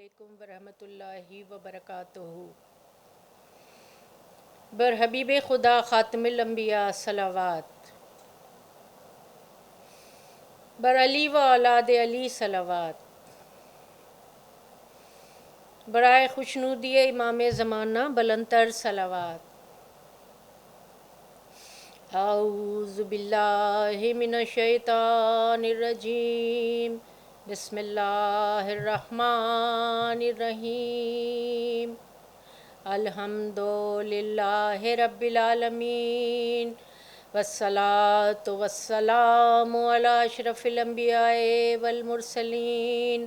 علیکم ورحمۃ اللہ وبرکاتہ۔ بر حبیب خدا خاتم الانبیاء صلوات، بر علی و اولاد علی صلوات، برائے خوشنودی امام زمانہ بلند تر صلوات۔ اعوذ باللہ من الشیطان الرجیم، بسم اللہ الرحمن الرحیم۔ الحمد للہ رب العالمین، والصلاة والسلام علی اشرف الانبیاء والمرسلین،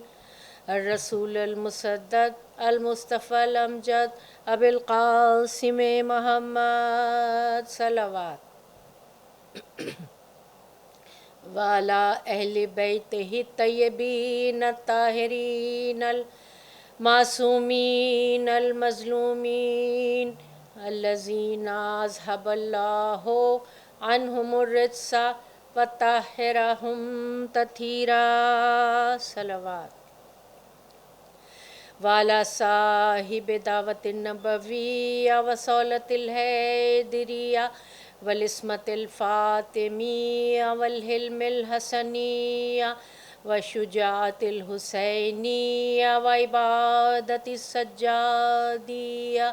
الرسول المصدق المصطفى الامجد ابی القاسم محمد صلوات، وعلی اہل بیتہ الطیبین الطاہرین المعصومین المظلومین، الذین اذھب اللہ عنہم الرجس وطہرہم تطہیرا صلوات، وعلی صاحب دعوت النبویہ وصولۃ الحیدریہ والعصمت الفاطمیہ والحلم الحسنیہ وشجاعت الحسینیہ وعبادت السجادیہ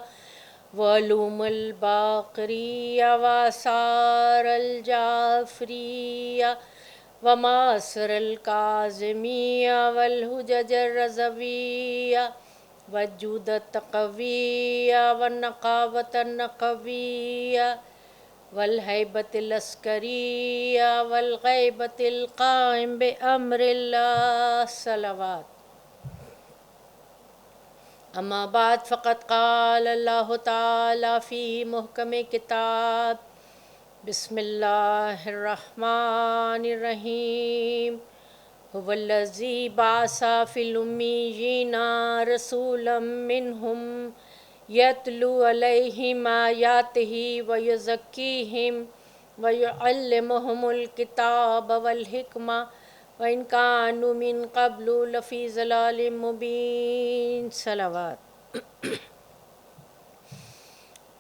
وعلوم الباقریہ وآثار الجعفریہ ومعاصر الکاظمیہ والحجج الرضویہ والجود التقویہ والنقاوت النقویہ والہیبت العسکریہ والغیبت القائم بامر اللہ صلوات۔ اما بعد فقد قال اللہ تعالی فی محکم کتاب، بسم اللہ الرحمن الرحیم، هو الذی بعث فی الامیین رسولا منہم یتلو علیہم آیاتہ ویزکیہم ویعلمہم الکتاب والحکمہ وإن كانوا من قبل لفی ضلال مبین صلوات۔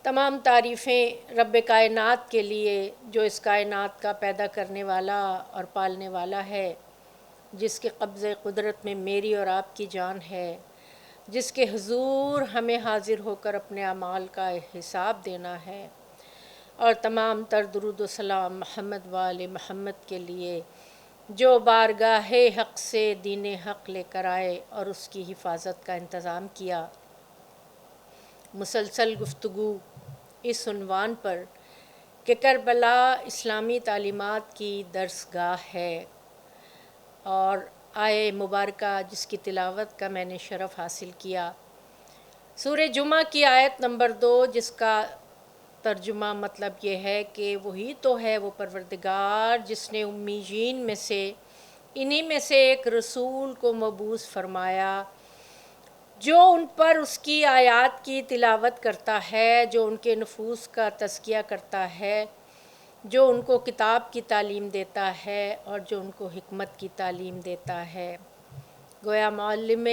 تمام تعریفیں رب کائنات کے لیے جو اس کائنات کا پیدا کرنے والا اور پالنے والا ہے، جس کے قبضۂ قدرت میں میری اور آپ کی جان ہے، جس کے حضور ہمیں حاضر ہو کر اپنے اعمال کا حساب دینا ہے، اور تمام تر درود و سلام محمد و آل محمد کے لیے جو بارگاہ حق سے دین حق لے کر آئے اور اس کی حفاظت کا انتظام کیا۔ مسلسل گفتگو اس عنوان پر کہ کربلا اسلامی تعلیمات کی درسگاہ ہے، اور آیہ مبارکہ جس کی تلاوت کا میں نے شرف حاصل کیا، سورہ جمعہ کی آیت نمبر 2، جس کا ترجمہ مطلب یہ ہے کہ وہی تو ہے وہ پروردگار جس نے امیین میں سے انہی میں سے ایک رسول کو مبعوث فرمایا جو ان پر اس کی آیات کی تلاوت کرتا ہے، جو ان کے نفوس کا تزکیہ کرتا ہے، جو ان کو کتاب کی تعلیم دیتا ہے اور جو ان کو حکمت کی تعلیم دیتا ہے۔ گویا معلم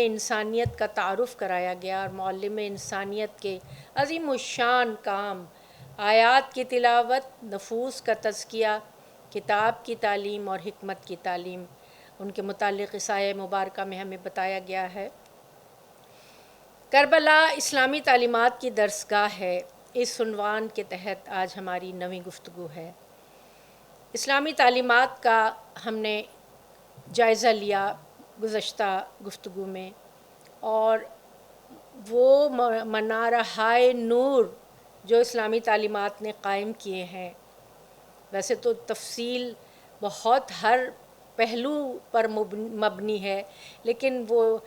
انسانیت کا تعارف کرایا گیا، اور معلم انسانیت کے عظیم الشان کام آیات کی تلاوت، نفوس کا تزکیہ، کتاب کی تعلیم اور حکمت کی تعلیم، ان کے متعلق اس آیہ مبارکہ میں ہمیں بتایا گیا ہے۔ کربلا اسلامی تعلیمات کی درسگاہ ہے، اس عنوان کے تحت آج ہماری نویں گفتگو ہے۔ اسلامی تعلیمات کا ہم نے جائزہ لیا گزشتہ گفتگو میں، اور وہ منارہائے نور جو اسلامی تعلیمات نے قائم کیے ہیں، ویسے تو تفصیل بہت ہر پہلو پر مبنی ہے، لیکن وہ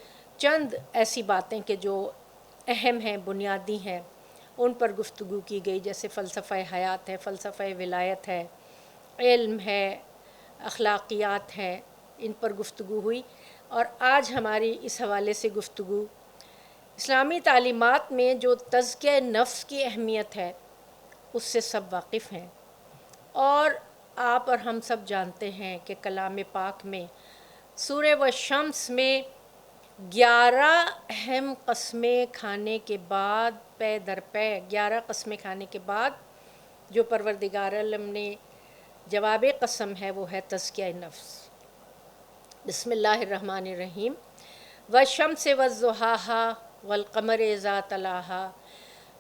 چند ایسی باتیں کہ جو اہم ہیں، بنیادی ہیں، ان پر گفتگو کی گئی، جیسے فلسفہ حیات ہے، فلسفہ ولایت ہے، علم ہے، اخلاقیات ہیں، ان پر گفتگو ہوئی۔ اور آج ہماری اس حوالے سے گفتگو اسلامی تعلیمات میں جو تزکیہ نفس کی اہمیت ہے اس سے سب واقف ہیں، اور آپ اور ہم سب جانتے ہیں کہ کلام پاک میں سورہ والشمس میں 11 اہم قسمیں کھانے کے بعد پے در پے 11 قسمیں کھانے کے بعد جو پروردگار عالم نے جواب قسم ہے وہ ہے تزکیہ نفس۔ بسم اللہ الرحمن الرحیم۔ والشمس والضحاها والقمر اذا تلاها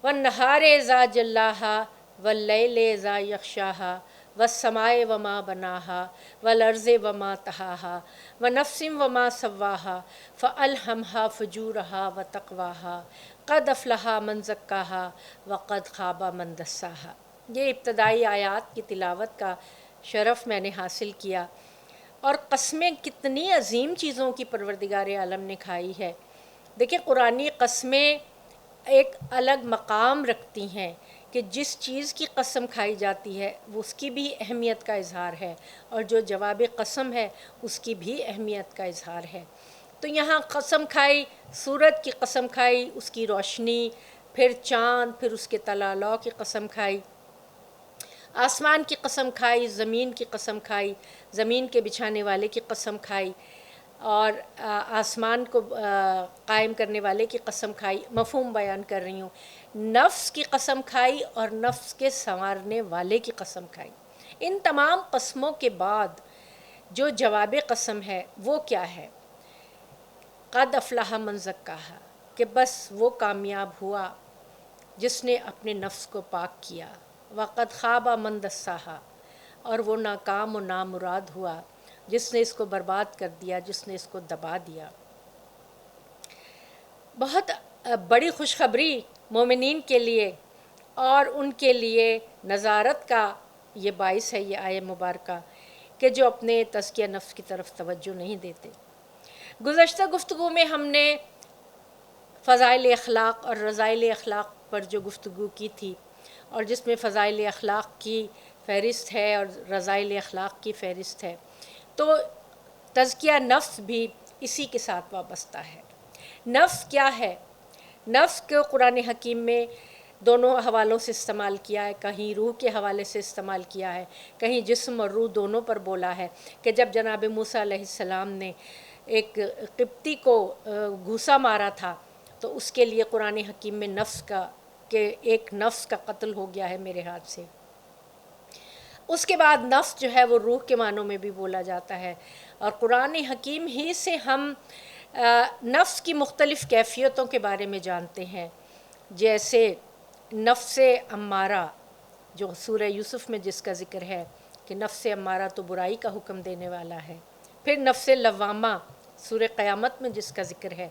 والنہار اذا جلاها واللیل اذا یغشاها والسماء وما بناها والارض وما طحاها ونفس وما سواها فألہمها فجورها وتقواها قد افلح من زکاها وقد خاب من دساها۔ یہ ابتدائی آیات کی تلاوت کا شرف میں نے حاصل کیا، اور قسمیں کتنی عظیم چیزوں کی پروردگار عالم نے کھائی ہے۔ دیکھیں قرآنی قسمیں ایک الگ مقام رکھتی ہیں کہ جس چیز کی قسم کھائی جاتی ہے وہ اس کی بھی اہمیت کا اظہار ہے، اور جو جواب قسم ہے اس کی بھی اہمیت کا اظہار ہے۔ تو یہاں قسم کھائی، سورج کی قسم کھائی، اس کی روشنی، پھر چاند، پھر اس کے طلوع کی قسم کھائی، آسمان کی قسم کھائی، زمین کی قسم کھائی، زمین کے بچھانے والے کی قسم کھائی، اور آسمان کو قائم کرنے والے کی قسم کھائی۔ مفہوم بیان کر رہی ہوں۔ نفس کی قسم کھائی اور نفس کے سنوارنے والے کی قسم کھائی۔ ان تمام قسموں کے بعد جو جواب قسم ہے وہ کیا ہے؟ قد افلح من زکاہا، کہ بس وہ کامیاب ہوا جس نے اپنے نفس کو پاک کیا، وقد خاب من دساہا، اور وہ ناکام و نامراد ہوا جس نے اس کو برباد کر دیا، جس نے اس کو دبا دیا۔ بہت بڑی خوشخبری مومنین کے لیے اور ان کے لیے نظارت کا یہ باعث ہے یہ آیہ مبارکہ کہ جو اپنے تزکیہ نفس کی طرف توجہ نہیں دیتے۔ گزشتہ گفتگو میں ہم نے فضائل اخلاق اور رذائل اخلاق پر جو گفتگو کی تھی، اور جس میں فضائل اخلاق کی فہرست ہے اور رذائل اخلاق کی فہرست ہے، تو تزکیہ نفس بھی اسی کے ساتھ وابستہ ہے۔ نفس کیا ہے؟ نفس کو قرآن حکیم میں دونوں حوالوں سے استعمال کیا ہے، کہیں روح کے حوالے سے استعمال کیا ہے، کہیں جسم اور روح دونوں پر بولا ہے کہ جب جناب موسیٰ علیہ السلام نے ایک قبطی کو گھوسا مارا تھا تو اس کے لیے قرآن حکیم میں نفس کا کہ ایک نفس کا قتل ہو گیا ہے میرے ہاتھ سے۔ اس کے بعد نفس جو ہے وہ روح کے معنوں میں بھی بولا جاتا ہے، اور قرآن حکیم ہی سے ہم نفس کی مختلف کیفیتوں کے بارے میں جانتے ہیں، جیسے نفس امارہ جو سورہ یوسف میں جس کا ذکر ہے کہ نفس امارہ تو برائی کا حکم دینے والا ہے، پھر نفس لوامہ سورہ قیامت میں جس کا ذکر ہے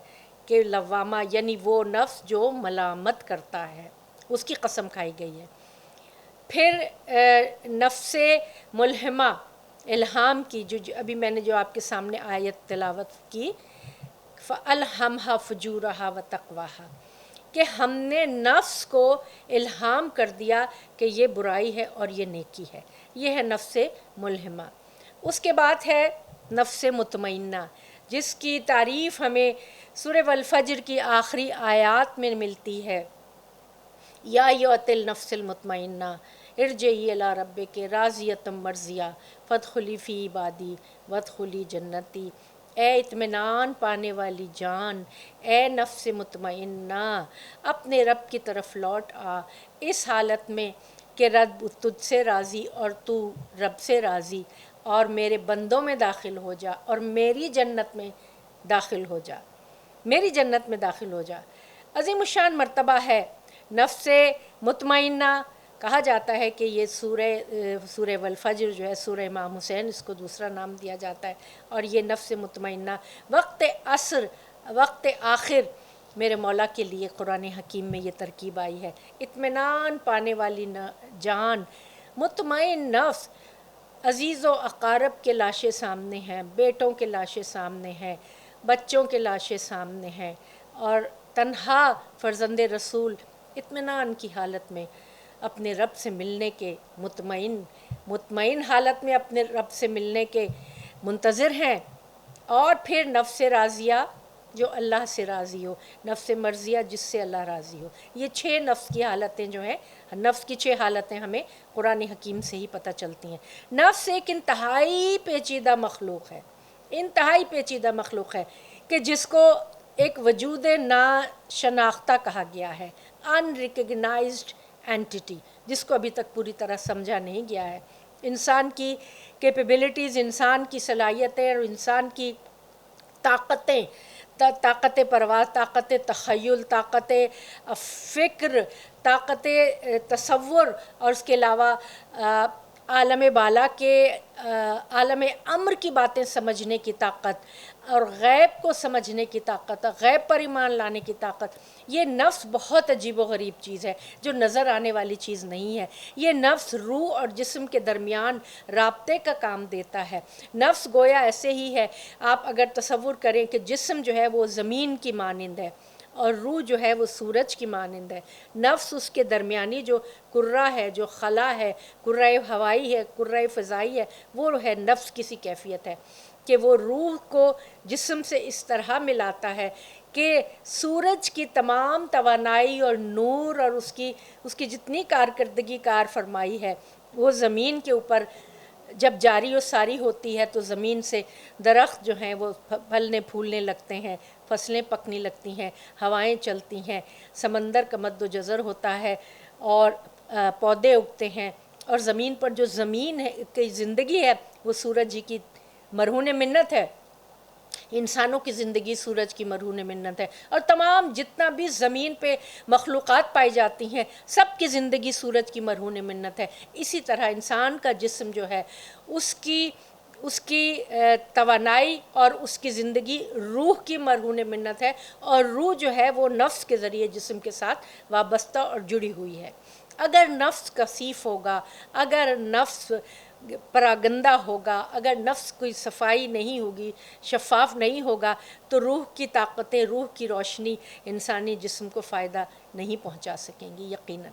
کہ لوامہ یعنی وہ نفس جو ملامت کرتا ہے، اس کی قسم کھائی گئی ہے۔ پھر نفس ملہمہ الہام کی جو ابھی میں نے جو آپ کے سامنے آیت تلاوت کی، فَأَلْهَمْهَا فُجُورَهَا وَتَقْوَاهَا، کہ ہم نے نفس کو الہام کر دیا کہ یہ برائی ہے اور یہ نیکی ہے، یہ ہے نفس ملہمہ۔ اس کے بعد ہے نفس مطمئنہ، جس کی تعریف ہمیں سورہ والفجر کی آخری آیات میں ملتی ہے۔ یا ایھۃ النفس المطمئنہ ارجعی الی ربک راضیۃ مرضیہ فادخلی فی عبادی وادخلی جنتی۔ اے اطمینان پانے والی جان، اے نفس مطمئنہ، اپنے رب کی طرف لوٹ آ، اس حالت میں کہ رب تجھ سے راضی اور تو رب سے راضی، اور میرے بندوں میں داخل ہو جا اور میری جنت میں داخل ہو جا، میری جنت میں داخل ہو جا۔ عظیم الشان مرتبہ ہے نفس مطمئنہ۔ کہا جاتا ہے کہ یہ سورہ والفجر جو ہے سورہ امام حسین، اس کو دوسرا نام دیا جاتا ہے، اور یہ نفس مطمئنہ وقت عصر، وقت آخر میرے مولا کے لیے قرآن حکیم میں یہ ترکیب آئی ہے۔ اطمینان پانے والی جان، مطمئن نفس۔ عزیز و اقارب کے لاشیں سامنے ہیں، بیٹوں کے لاشیں سامنے ہیں، بچوں کے لاشیں سامنے ہیں، اور تنہا فرزند رسول اطمینان کی حالت میں اپنے رب سے ملنے کے مطمئن حالت میں اپنے رب سے ملنے کے منتظر ہیں۔ اور پھر نفس راضیہ جو اللہ سے راضی ہو، نفس مرضیہ جس سے اللہ راضی ہو۔ یہ 6 نفس کی حالتیں جو ہیں، نفس کی 6 حالتیں ہمیں قرآن حکیم سے ہی پتہ چلتی ہیں۔ نفس ایک انتہائی پیچیدہ مخلوق ہے، انتہائی پیچیدہ مخلوق ہے کہ جس کو ایک وجود ناشناختہ کہا گیا ہے، انریکگنائزڈ اینٹیٹی، جس کو ابھی تک پوری طرح سمجھا نہیں گیا ہے۔ انسان کی کیپیبلٹیز، انسان کی صلاحیتیں اور انسان کی طاقتیں، طاقت پرواز، طاقت تخیل، طاقت فکر، طاقت تصور، اور اس کے علاوہ عالم بالا کے عالم امر کی باتیں سمجھنے کی طاقت اور غیب کو سمجھنے کی طاقت، غیب پر ایمان لانے کی طاقت، یہ نفس بہت عجیب و غریب چیز ہے جو نظر آنے والی چیز نہیں ہے۔ یہ نفس روح اور جسم کے درمیان رابطے کا کام دیتا ہے۔ نفس گویا ایسے ہی ہے، آپ اگر تصور کریں کہ جسم جو ہے وہ زمین کی مانند ہے اور روح جو ہے وہ سورج کی مانند ہے، نفس اس کے درمیانی جو کرہ ہے، جو خلا ہے، کرہ ہوائی ہے، کرہ فضائی ہے، وہ ہے نفس کسی کیفیت ہے کہ وہ روح کو جسم سے اس طرح ملاتا ہے کہ سورج کی تمام توانائی اور نور اور اس کی جتنی کارکردگی کار فرمائی ہے وہ زمین کے اوپر جب جاری و ساری ہوتی ہے تو زمین سے درخت جو ہیں وہ پھلنے پھولنے لگتے ہیں، فصلیں پکنے لگتی ہیں، ہوائیں چلتی ہیں، سمندر کا مد و جزر ہوتا ہے اور پودے اگتے ہیں، اور زمین پر جو زمین ہے کی زندگی ہے وہ سورج جی کی مرہون منت ہے۔ انسانوں کی زندگی سورج کی مرہون منت ہے، اور تمام جتنا بھی زمین پہ مخلوقات پائی جاتی ہیں سب کی زندگی سورج کی مرہون منت ہے۔ اسی طرح انسان کا جسم جو ہے اس کی توانائی اور اس کی زندگی روح کی مرہون منت ہے، اور روح جو ہے وہ نفس کے ذریعے جسم کے ساتھ وابستہ اور جڑی ہوئی ہے۔ اگر نفس کثیف ہوگا، اگر نفس پراگندہ ہوگا، اگر نفس کوئی صفائی نہیں ہوگی، شفاف نہیں ہوگا، تو روح کی طاقتیں، روح کی روشنی انسانی جسم کو فائدہ نہیں پہنچا سکیں گی یقیناً۔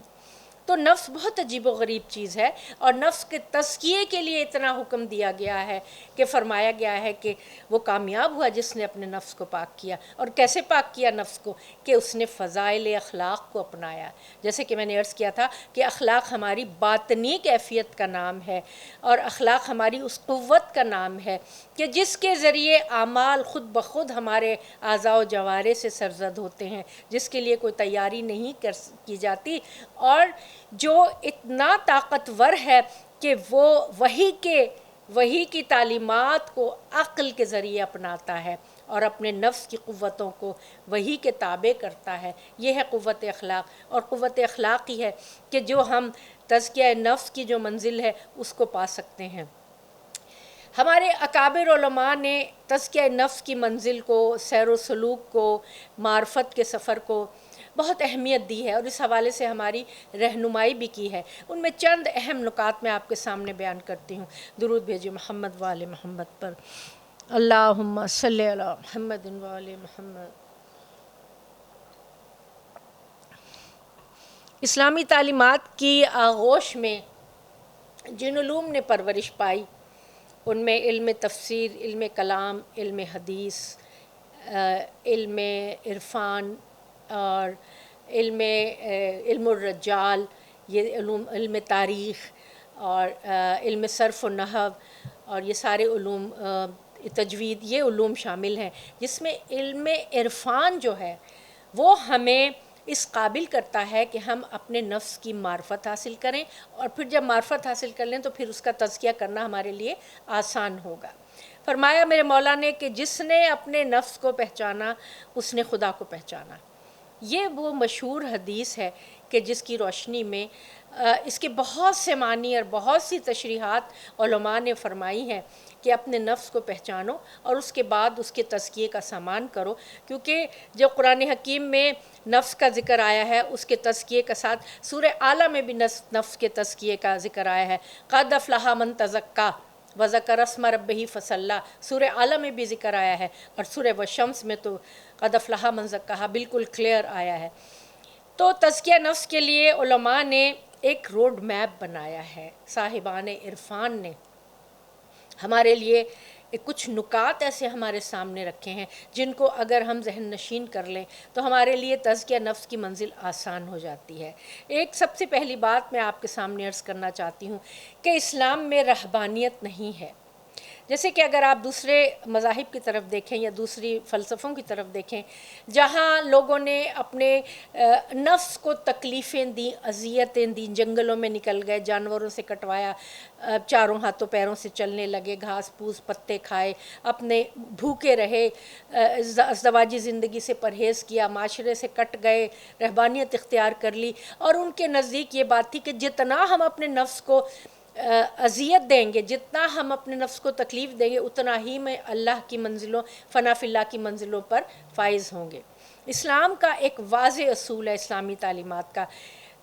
تو نفس بہت عجیب و غریب چیز ہے، اور نفس کے تزکیے کے لیے اتنا حکم دیا گیا ہے کہ فرمایا گیا ہے کہ وہ کامیاب ہوا جس نے اپنے نفس کو پاک کیا۔ اور کیسے پاک کیا نفس کو؟ کہ اس نے فضائل اخلاق کو اپنایا۔ جیسے کہ میں نے عرض کیا تھا کہ اخلاق ہماری باطنی کیفیت کا نام ہے، اور اخلاق ہماری اس قوت کا نام ہے کہ جس کے ذریعے اعمال خود بخود ہمارے اعضاء و جوارح سے سرزد ہوتے ہیں، جس کے لیے کوئی تیاری نہیں کی جاتی، اور جو اتنا طاقتور ہے کہ وہ وحی کی تعلیمات کو عقل کے ذریعے اپناتا ہے اور اپنے نفس کی قوتوں کو وحی کے تابع کرتا ہے۔ یہ ہے قوت اخلاق، اور قوت اخلاق ہی ہے کہ جو ہم تزکیہ نفس کی جو منزل ہے اس کو پا سکتے ہیں۔ ہمارے اکابر علماء نے تزکیہ نفس کی منزل کو، سیر و سلوک کو، معرفت کے سفر کو بہت اہمیت دی ہے، اور اس حوالے سے ہماری رہنمائی بھی کی ہے۔ ان میں چند اہم نکات میں آپ کے سامنے بیان کرتی ہوں۔ درود بھیجیے محمد و آل محمد پر۔ اللہم صلی علی محمد و آل محمد۔ اسلامی تعلیمات کی آغوش میں جن علوم نے پرورش پائی ان میں علم تفسیر، علم کلام، علم حدیث، علم عرفان اور علم الرجال، یہ علوم، علم تاریخ اور علم صرف و نحو، اور یہ سارے علوم، تجوید، یہ علوم شامل ہیں، جس میں علم عرفان جو ہے وہ ہمیں اس قابل کرتا ہے کہ ہم اپنے نفس کی معرفت حاصل کریں، اور پھر جب معرفت حاصل کر لیں تو پھر اس کا تزکیہ کرنا ہمارے لیے آسان ہوگا۔ فرمایا میرے مولا نے کہ جس نے اپنے نفس کو پہچانا اس نے خدا کو پہچانا۔ یہ وہ مشہور حدیث ہے کہ جس کی روشنی میں اس کے بہت سے معنی اور بہت سی تشریحات علماء نے فرمائی ہیں کہ اپنے نفس کو پہچانو اور اس کے بعد اس کے تزکیے کا سامان کرو، کیونکہ جو قرآن حکیم میں نفس کا ذکر آیا ہے اس کے تزکیے کا ساتھ سورہ اعلیٰ میں بھی نفس کے تزکیے کا ذکر آیا ہے۔ قد افلح من تزکیٰ وذکر اسم ربہ فصلی، سورہ اعلیٰ میں بھی ذکر آیا ہے، اور سورہ والشمس میں تو قد افلح من زکاہا بالکل کلیئر آیا ہے۔ تو تزکیہ نفس کے لیے علماء نے ایک روڈ میپ بنایا ہے، صاحبان عرفان نے ہمارے لیے کچھ نکات ایسے ہمارے سامنے رکھے ہیں جن کو اگر ہم ذہن نشین کر لیں تو ہمارے لیے تزکیہ نفس کی منزل آسان ہو جاتی ہے۔ ایک سب سے پہلی بات میں آپ کے سامنے عرض کرنا چاہتی ہوں کہ اسلام میں رہبانیت نہیں ہے۔ جیسے کہ اگر آپ دوسرے مذاہب کی طرف دیکھیں یا دوسری فلسفوں کی طرف دیکھیں جہاں لوگوں نے اپنے نفس کو تکلیفیں دیں، اذیتیں دیں، جنگلوں میں نکل گئے، جانوروں سے کٹوایا، چاروں ہاتھوں پیروں سے چلنے لگے، گھاس پھوس پتے کھائے، اپنے بھوکے رہے، ازدواجی زندگی سے پرہیز کیا، معاشرے سے کٹ گئے، رہبانیت اختیار کر لی، اور ان کے نزدیک یہ بات تھی کہ جتنا ہم اپنے نفس کو اذیت دیں گے، جتنا ہم اپنے نفس کو تکلیف دیں گے، اتنا ہی میں اللہ کی منزلوں، فنا فی اللہ کی منزلوں پر فائز ہوں گے۔ اسلام کا ایک واضح اصول ہے، اسلامی تعلیمات کا،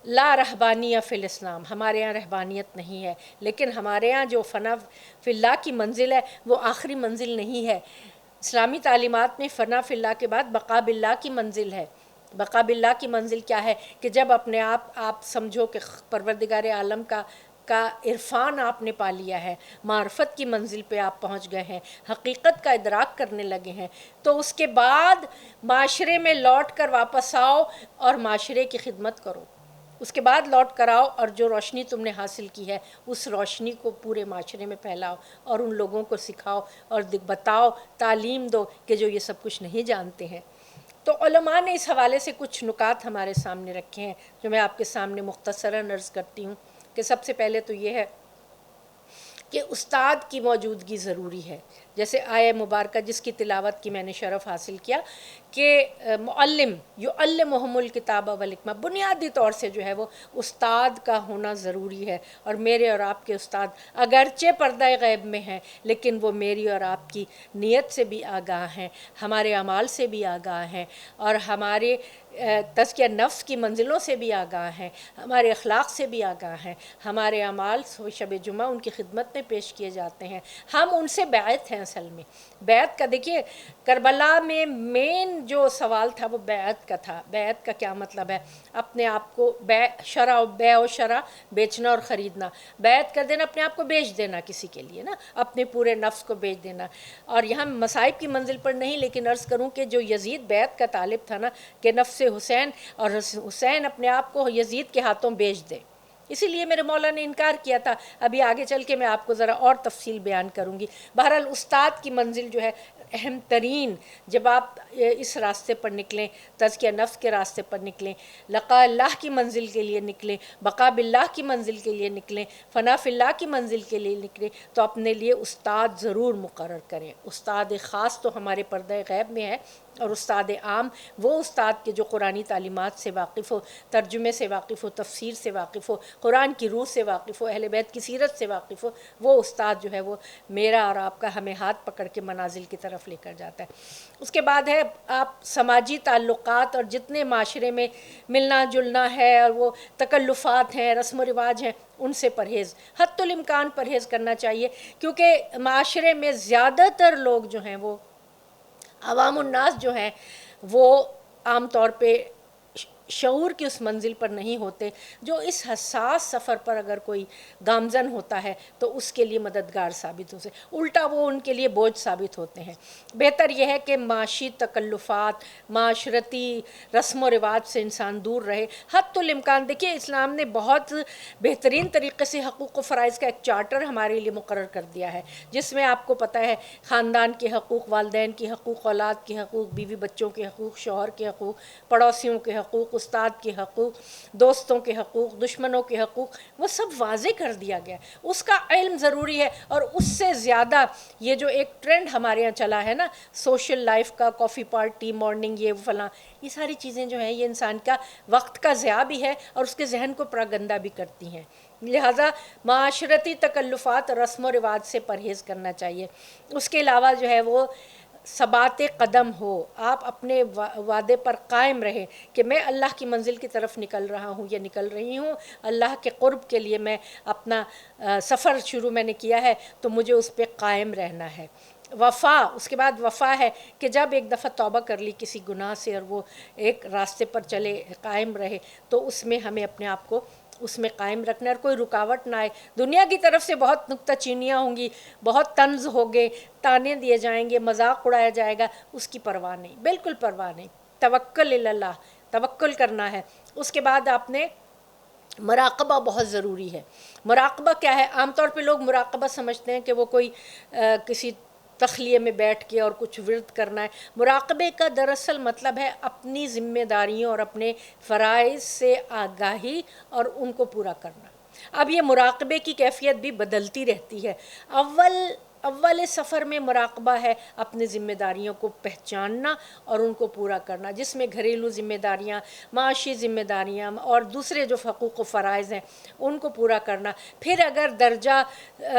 لا رہبانیہ فی الاسلام، ہمارے ہاں رہبانیت نہیں ہے، لیکن ہمارے ہاں جو فنا فی اللہ کی منزل ہے وہ آخری منزل نہیں ہے۔ اسلامی تعلیمات میں فنا فی اللہ کے بعد بقا باللہ کی منزل ہے۔ بقا باللہ کی منزل کیا ہے کہ جب اپنے آپ سمجھو کہ پروردگار عالم کا عرفان آپ نے پا لیا ہے، معرفت کی منزل پہ آپ پہنچ گئے ہیں، حقیقت کا ادراک کرنے لگے ہیں، تو اس کے بعد معاشرے میں لوٹ کر واپس آؤ اور معاشرے کی خدمت کرو۔ اس کے بعد لوٹ کر آؤ اور جو روشنی تم نے حاصل کی ہے اس روشنی کو پورے معاشرے میں پھیلاؤ اور ان لوگوں کو سکھاؤ اور بتاؤ، تعلیم دو کہ جو یہ سب کچھ نہیں جانتے ہیں۔ تو علماء نے اس حوالے سے کچھ نکات ہمارے سامنے رکھے ہیں جو میں آپ کے سامنے مختصراً عرض کرتی ہوں کہ سب سے پہلے تو یہ ہے کہ استاد کی موجودگی ضروری ہے۔ جیسے آیہ مبارکہ جس کی تلاوت کی میں نے شرف حاصل کیا کہ معلم یعلمہم الکتاب والحکمہ، بنیادی طور سے جو ہے وہ استاد کا ہونا ضروری ہے، اور میرے اور آپ کے استاد اگرچہ پردہ غیب میں ہیں لیکن وہ میری اور آپ کی نیت سے بھی آگاہ ہیں، ہمارے اعمال سے بھی آگاہ ہیں، اور ہمارے تزکیہ نفس کی منزلوں سے بھی آگاہ ہیں، ہمارے اخلاق سے بھی آگاہ ہیں، ہمارے اعمال شب جمعہ ان کی خدمت میں پیش کیے جاتے ہیں، ہم ان سے بیعت ہیں۔ اصل میں بیعت کا دیکھیے کربلا میں مین جو سوال تھا وہ بیعت کا تھا۔ بیعت کا کیا مطلب ہے؟ اپنے آپ کو بیع و شرع، بیچنا اور خریدنا، بیعت کر دینا، اپنے آپ کو بیچ دینا کسی کے لیے نا، اپنے پورے نفس کو بیچ دینا۔ اور یہاں مصائب کی منزل پر نہیں، لیکن عرض کروں کہ جو یزید بیعت کا طالب تھا نا کہ نفس حسین، اور حسین اپنے آپ کو یزید کے ہاتھوں بیچ دے، اسی لیے میرے مولا نے انکار کیا تھا۔ ابھی آگے چل کے میں آپ کو ذرا اور تفصیل بیان کروں گی۔ بہرحال استاد کی منزل جو ہے اہم ترین، جب آپ اس راستے پر نکلیں، تزکیہ نفس کے راستے پر نکلیں، لقاء اللہ کی منزل کے لیے نکلیں، بقا باللہ کی منزل کے لیے نکلیں، فنا فی اللہ کی منزل کے لیے نکلیں، تو اپنے لیے استاد ضرور مقرر کریں۔ استاد خاص تو ہمارے پردہ غیب میں ہے، اور استاد عام وہ استاد کے جو قرآنی تعلیمات سے واقف ہو، ترجمے سے واقف ہو، تفسیر سے واقف ہو، قرآن کی روح سے واقف ہو، اہل بیت کی سیرت سے واقف ہو، وہ استاد جو ہے وہ میرا اور آپ کا ہمیں ہاتھ پکڑ کے منازل کی طرف لے کر جاتا ہے۔ اس کے بعد ہے آپ سماجی تعلقات اور جتنے معاشرے میں ملنا جلنا ہے اور وہ تکلفات ہیں، رسم و رواج ہیں، ان سے پرہیز، حتی الامکان پرہیز کرنا چاہیے، کیونکہ معاشرے میں زیادہ تر لوگ جو ہیں وہ عوام الناس جو ہیں وہ عام طور پہ شعور کی اس منزل پر نہیں ہوتے جو اس حساس سفر پر اگر کوئی گامزن ہوتا ہے تو اس کے لیے مددگار ثابت ہو سکے، الٹا وہ ان کے لیے بوجھ ثابت ہوتے ہیں۔ بہتر یہ ہے کہ معاشی تکلفات، معاشرتی رسم و رواج سے انسان دور رہے، حتی الامکان۔ دیکھیے اسلام نے بہت بہترین طریقے سے حقوق و فرائض کا ایک چارٹر ہمارے لیے مقرر کر دیا ہے، جس میں آپ کو پتہ ہے خاندان کے حقوق، والدین کے حقوق، اولاد کے حقوق، بیوی بچوں کے حقوق، شوہر کے حقوق، پڑوسیوں کے حقوق، استاد کے حقوق، دوستوں کے حقوق، دشمنوں کے حقوق، وہ سب واضح کر دیا گیا۔ اس کا علم ضروری ہے، اور اس سے زیادہ یہ جو ایک ٹرینڈ ہمارے یہاں چلا ہے نا سوشل لائف کا، کافی پارٹی، مارننگ، یہ فلاں، یہ ساری چیزیں جو ہیں یہ انسان کا وقت کا ضیاع بھی ہے اور اس کے ذہن کو پراگندہ بھی کرتی ہیں۔ لہٰذا معاشرتی تکلفات اور رسم و رواج سے پرہیز کرنا چاہیے۔ اس کے علاوہ جو ہے وہ ثبات قدم ہو، آپ اپنے وعدے پر قائم رہیں کہ میں اللہ کی منزل کی طرف نکل رہا ہوں یا نکل رہی ہوں، اللہ کے قرب کے لیے میں اپنا سفر شروع میں نے کیا ہے تو مجھے اس پہ قائم رہنا ہے۔ وفا، اس کے بعد وفا ہے کہ جب ایک دفعہ توبہ کر لی کسی گناہ سے اور وہ ایک راستے پر چلے، قائم رہے، تو اس میں ہمیں اپنے آپ کو اس میں قائم رکھنا ہے اور کوئی رکاوٹ نہ آئے۔ دنیا کی طرف سے بہت نکتہ چینیاں ہوں گی، بہت طنز ہوگے، تانے دیے جائیں گے، مذاق اڑایا جائے گا، اس کی پرواہ نہیں، بالکل پرواہ نہیں۔ توکل اللہ، توکل کرنا ہے۔ اس کے بعد آپ نے مراقبہ بہت ضروری ہے۔ مراقبہ کیا ہے؟ عام طور پہ لوگ مراقبہ سمجھتے ہیں کہ وہ کوئی کسی تخلیے میں بیٹھ کے اور کچھ ورد کرنا ہے۔ مراقبے کا دراصل مطلب ہے اپنی ذمہ داریوں اور اپنے فرائض سے آگاہی اور ان کو پورا کرنا۔ اب یہ مراقبے کی کیفیت بھی بدلتی رہتی ہے۔ اول سفر میں مراقبہ ہے اپنی ذمہ داریوں کو پہچاننا اور ان کو پورا کرنا، جس میں گھریلو ذمہ داریاں، معاشی ذمہ داریاں اور دوسرے جو حقوق و فرائض ہیں ان کو پورا کرنا۔ پھر اگر درجہ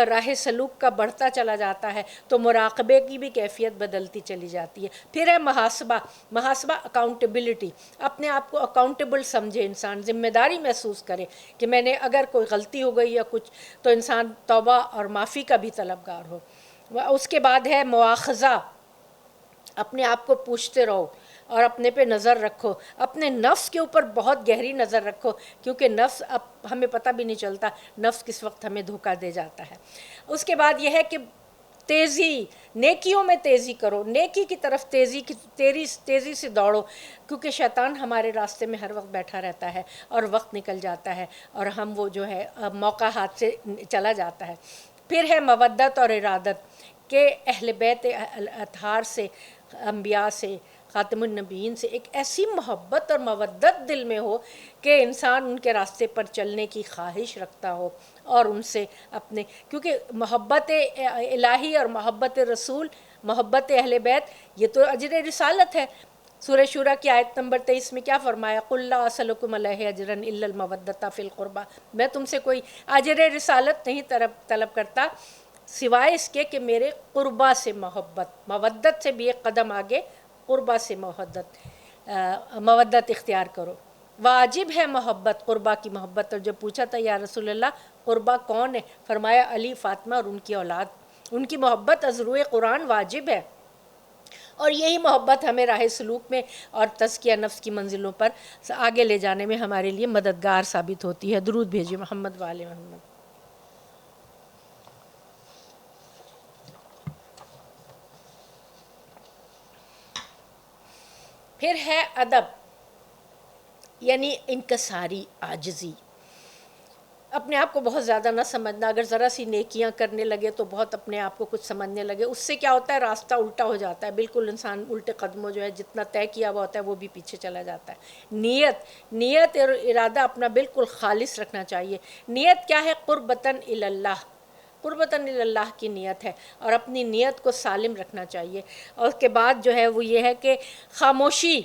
راہ سلوک کا بڑھتا چلا جاتا ہے تو مراقبے کی بھی کیفیت بدلتی چلی جاتی ہے۔ پھر ہے محاسبہ اکاؤنٹیبلٹی، اپنے آپ کو اکاؤنٹیبل سمجھے، انسان ذمہ داری محسوس کرے کہ میں نے اگر کوئی غلطی ہو گئی یا کچھ تو انسان توبہ اور معافی کا بھی طلبگار ہو۔ اس کے بعد ہے مواخذہ، اپنے آپ کو پوچھتے رہو اور اپنے پہ نظر رکھو، اپنے نفس کے اوپر بہت گہری نظر رکھو، کیونکہ نفس اب ہمیں پتہ بھی نہیں چلتا نفس کس وقت ہمیں دھوکہ دے جاتا ہے۔ اس کے بعد یہ ہے کہ تیزی، نیکیوں میں تیزی کرو، نیکی کی طرف تیزی سے دوڑو، کیونکہ شیطان ہمارے راستے میں ہر وقت بیٹھا رہتا ہے اور وقت نکل جاتا ہے اور ہم وہ جو ہے موقع ہاتھ سے چلا جاتا ہے۔ پھر ہے مودت اور ارادت، کہ اہل بیت اطہار سے، انبیاء سے، خاتم النبیین سے ایک ایسی محبت اور مودت دل میں ہو کہ انسان ان کے راستے پر چلنے کی خواہش رکھتا ہو اور ان سے اپنے، کیونکہ محبت الہی اور محبت رسول، محبت اہل بیت، یہ تو اجر رسالت ہے۔ سورہ شورى کی آیت نمبر 23 میں کیا فرمایا؟ قُلْ لَا أَسْأَلُكُمْ عَلَيْهِ أَجْرًا إِلَّا الْمَوَدَّةَ فِي الْقُرْبَى، میں تم سے کوئی اجر رسالت نہیں طلب کرتا سوائے اس کے کہ میرے قربا سے مودت سے بھی ایک قدم آگے، قربا سے مودت اختیار کرو۔ واجب ہے محبت، قربا کی محبت۔ اور جب پوچھا تھا یا رسول اللہ قربا کون ہے، فرمایا علی، فاطمہ اور ان کی اولاد، ان کی محبت از روئے قرآن واجب ہے۔ اور یہی محبت ہمیں راہ سلوک میں اور تزکیہ نفس کی منزلوں پر آگے لے جانے میں ہمارے لیے مددگار ثابت ہوتی ہے۔ درود بھیجیے محمد وآل محمد۔ پھر ہے ادب، یعنی انکساری، عاجزی، اپنے آپ کو بہت زیادہ نہ سمجھنا۔ اگر ذرا سی نیکیاں کرنے لگے تو بہت اپنے آپ کو کچھ سمجھنے لگے، اس سے کیا ہوتا ہے؟ راستہ الٹا ہو جاتا ہے، بالکل انسان الٹے قدموں جو ہے جتنا طے کیا ہوا ہوتا ہے وہ بھی پیچھے چلا جاتا ہے۔ نیت اور ارادہ اپنا بالکل خالص رکھنا چاہیے۔ نیت کیا ہے؟ قربتاً الی اللہ، قربتاً الی اللہ کی نیت ہے، اور اپنی نیت کو سالم رکھنا چاہیے۔ اور اس کے بعد جو ہے وہ یہ ہے کہ خاموشی،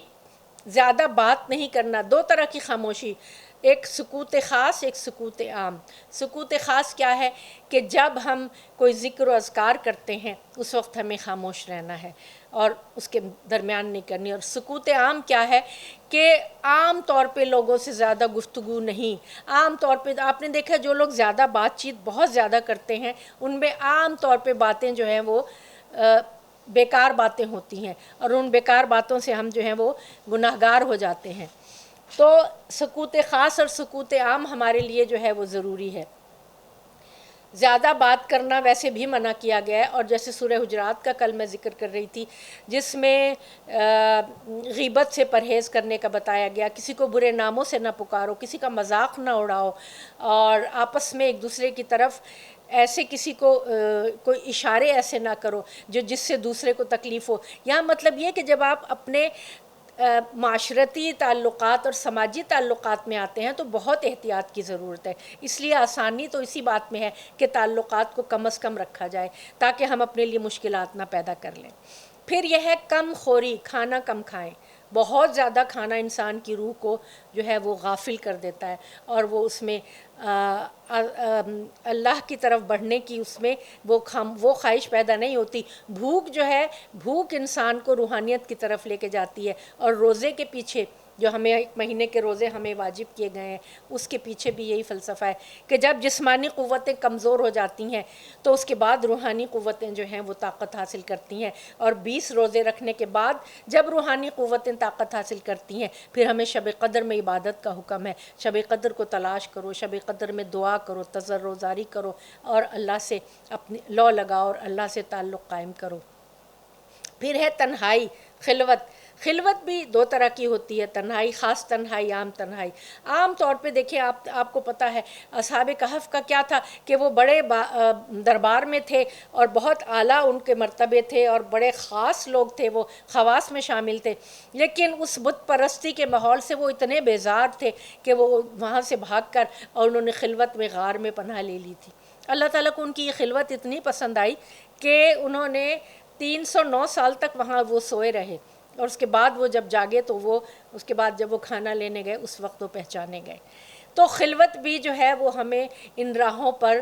زیادہ بات نہیں کرنا۔ دو طرح کی خاموشی، ایک سکوت خاص، ایک سکوت عام۔ سکوت خاص کیا ہے؟ کہ جب ہم کوئی ذکر و اذکار کرتے ہیں اس وقت ہمیں خاموش رہنا ہے اور اس کے درمیان نہیں کرنی۔ اور سکوت عام کیا ہے؟ کہ عام طور پہ لوگوں سے زیادہ گفتگو نہیں۔ عام طور پہ آپ نے دیکھا جو لوگ زیادہ بات چیت بہت زیادہ کرتے ہیں ان میں عام طور پہ باتیں جو ہیں وہ بیکار باتیں ہوتی ہیں، اور ان بیکار باتوں سے ہم جو ہیں وہ گناہگار ہو جاتے ہیں۔ تو سکوت خاص اور سکوت عام ہمارے لیے جو ہے وہ ضروری ہے۔ زیادہ بات کرنا ویسے بھی منع کیا گیا ہے، اور جیسے سورہ حجرات کا کل میں ذکر کر رہی تھی جس میں غیبت سے پرہیز کرنے کا بتایا گیا، کسی کو برے ناموں سے نہ پکارو، کسی کا مذاق نہ اڑاؤ، اور آپس میں ایک دوسرے کی طرف ایسے کسی کو کوئی اشارے ایسے نہ کرو جس سے دوسرے کو تکلیف ہو۔ یہاں مطلب یہ کہ جب آپ اپنے معاشرتی تعلقات اور سماجی تعلقات میں آتے ہیں تو بہت احتیاط کی ضرورت ہے۔ اس لیے آسانی تو اسی بات میں ہے کہ تعلقات کو کم از کم رکھا جائے تاکہ ہم اپنے لیے مشکلات نہ پیدا کر لیں۔ پھر یہ ہے کم خوری، کھانا کم کھائیں۔ بہت زیادہ کھانا انسان کی روح کو جو ہے وہ غافل کر دیتا ہے، اور وہ اس میں اللہ کی طرف بڑھنے کی اس میں وہ خواہش پیدا نہیں ہوتی۔ بھوک جو ہے، بھوک انسان کو روحانیت کی طرف لے کے جاتی ہے، اور روزے کے پیچھے جو ہمیں ایک مہینے کے روزے ہمیں واجب کیے گئے ہیں اس کے پیچھے بھی یہی فلسفہ ہے کہ جب جسمانی قوتیں کمزور ہو جاتی ہیں تو اس کے بعد روحانی قوتیں جو ہیں وہ طاقت حاصل کرتی ہیں، اور 20 روزے رکھنے کے بعد جب روحانی قوتیں طاقت حاصل کرتی ہیں پھر ہمیں شب قدر میں عبادت کا حکم ہے۔ شب قدر کو تلاش کرو، شب قدر میں دعا کرو، تضرع زاری کرو، اور اللہ سے اپنی لو لگاؤ اور اللہ سے تعلق قائم کرو۔ پھر ہے تنہائی، خلوت۔ خلوت بھی دو طرح کی ہوتی ہے، تنہائی، خاص تنہائی، عام تنہائی۔ عام طور پہ دیکھیں آپ کو پتہ ہے اصحاب کہف کا کیا تھا کہ وہ بڑے دربار میں تھے اور بہت اعلیٰ ان کے مرتبے تھے اور بڑے خاص لوگ تھے، وہ خواص میں شامل تھے، لیکن اس بت پرستی کے ماحول سے وہ اتنے بیزار تھے کہ وہ وہاں سے بھاگ کر اور انہوں نے خلوت میں غار میں پناہ لے لی تھی۔ اللہ تعالیٰ کو ان کی یہ خلوت اتنی پسند آئی کہ انہوں نے 309 سال تک وہاں وہ سوئے رہے، اور اس کے بعد وہ جب جاگے تو وہ اس کے بعد جب وہ کھانا لینے گئے اس وقت وہ پہچانے گئے۔ تو خلوت بھی جو ہے وہ ہمیں ان راہوں پر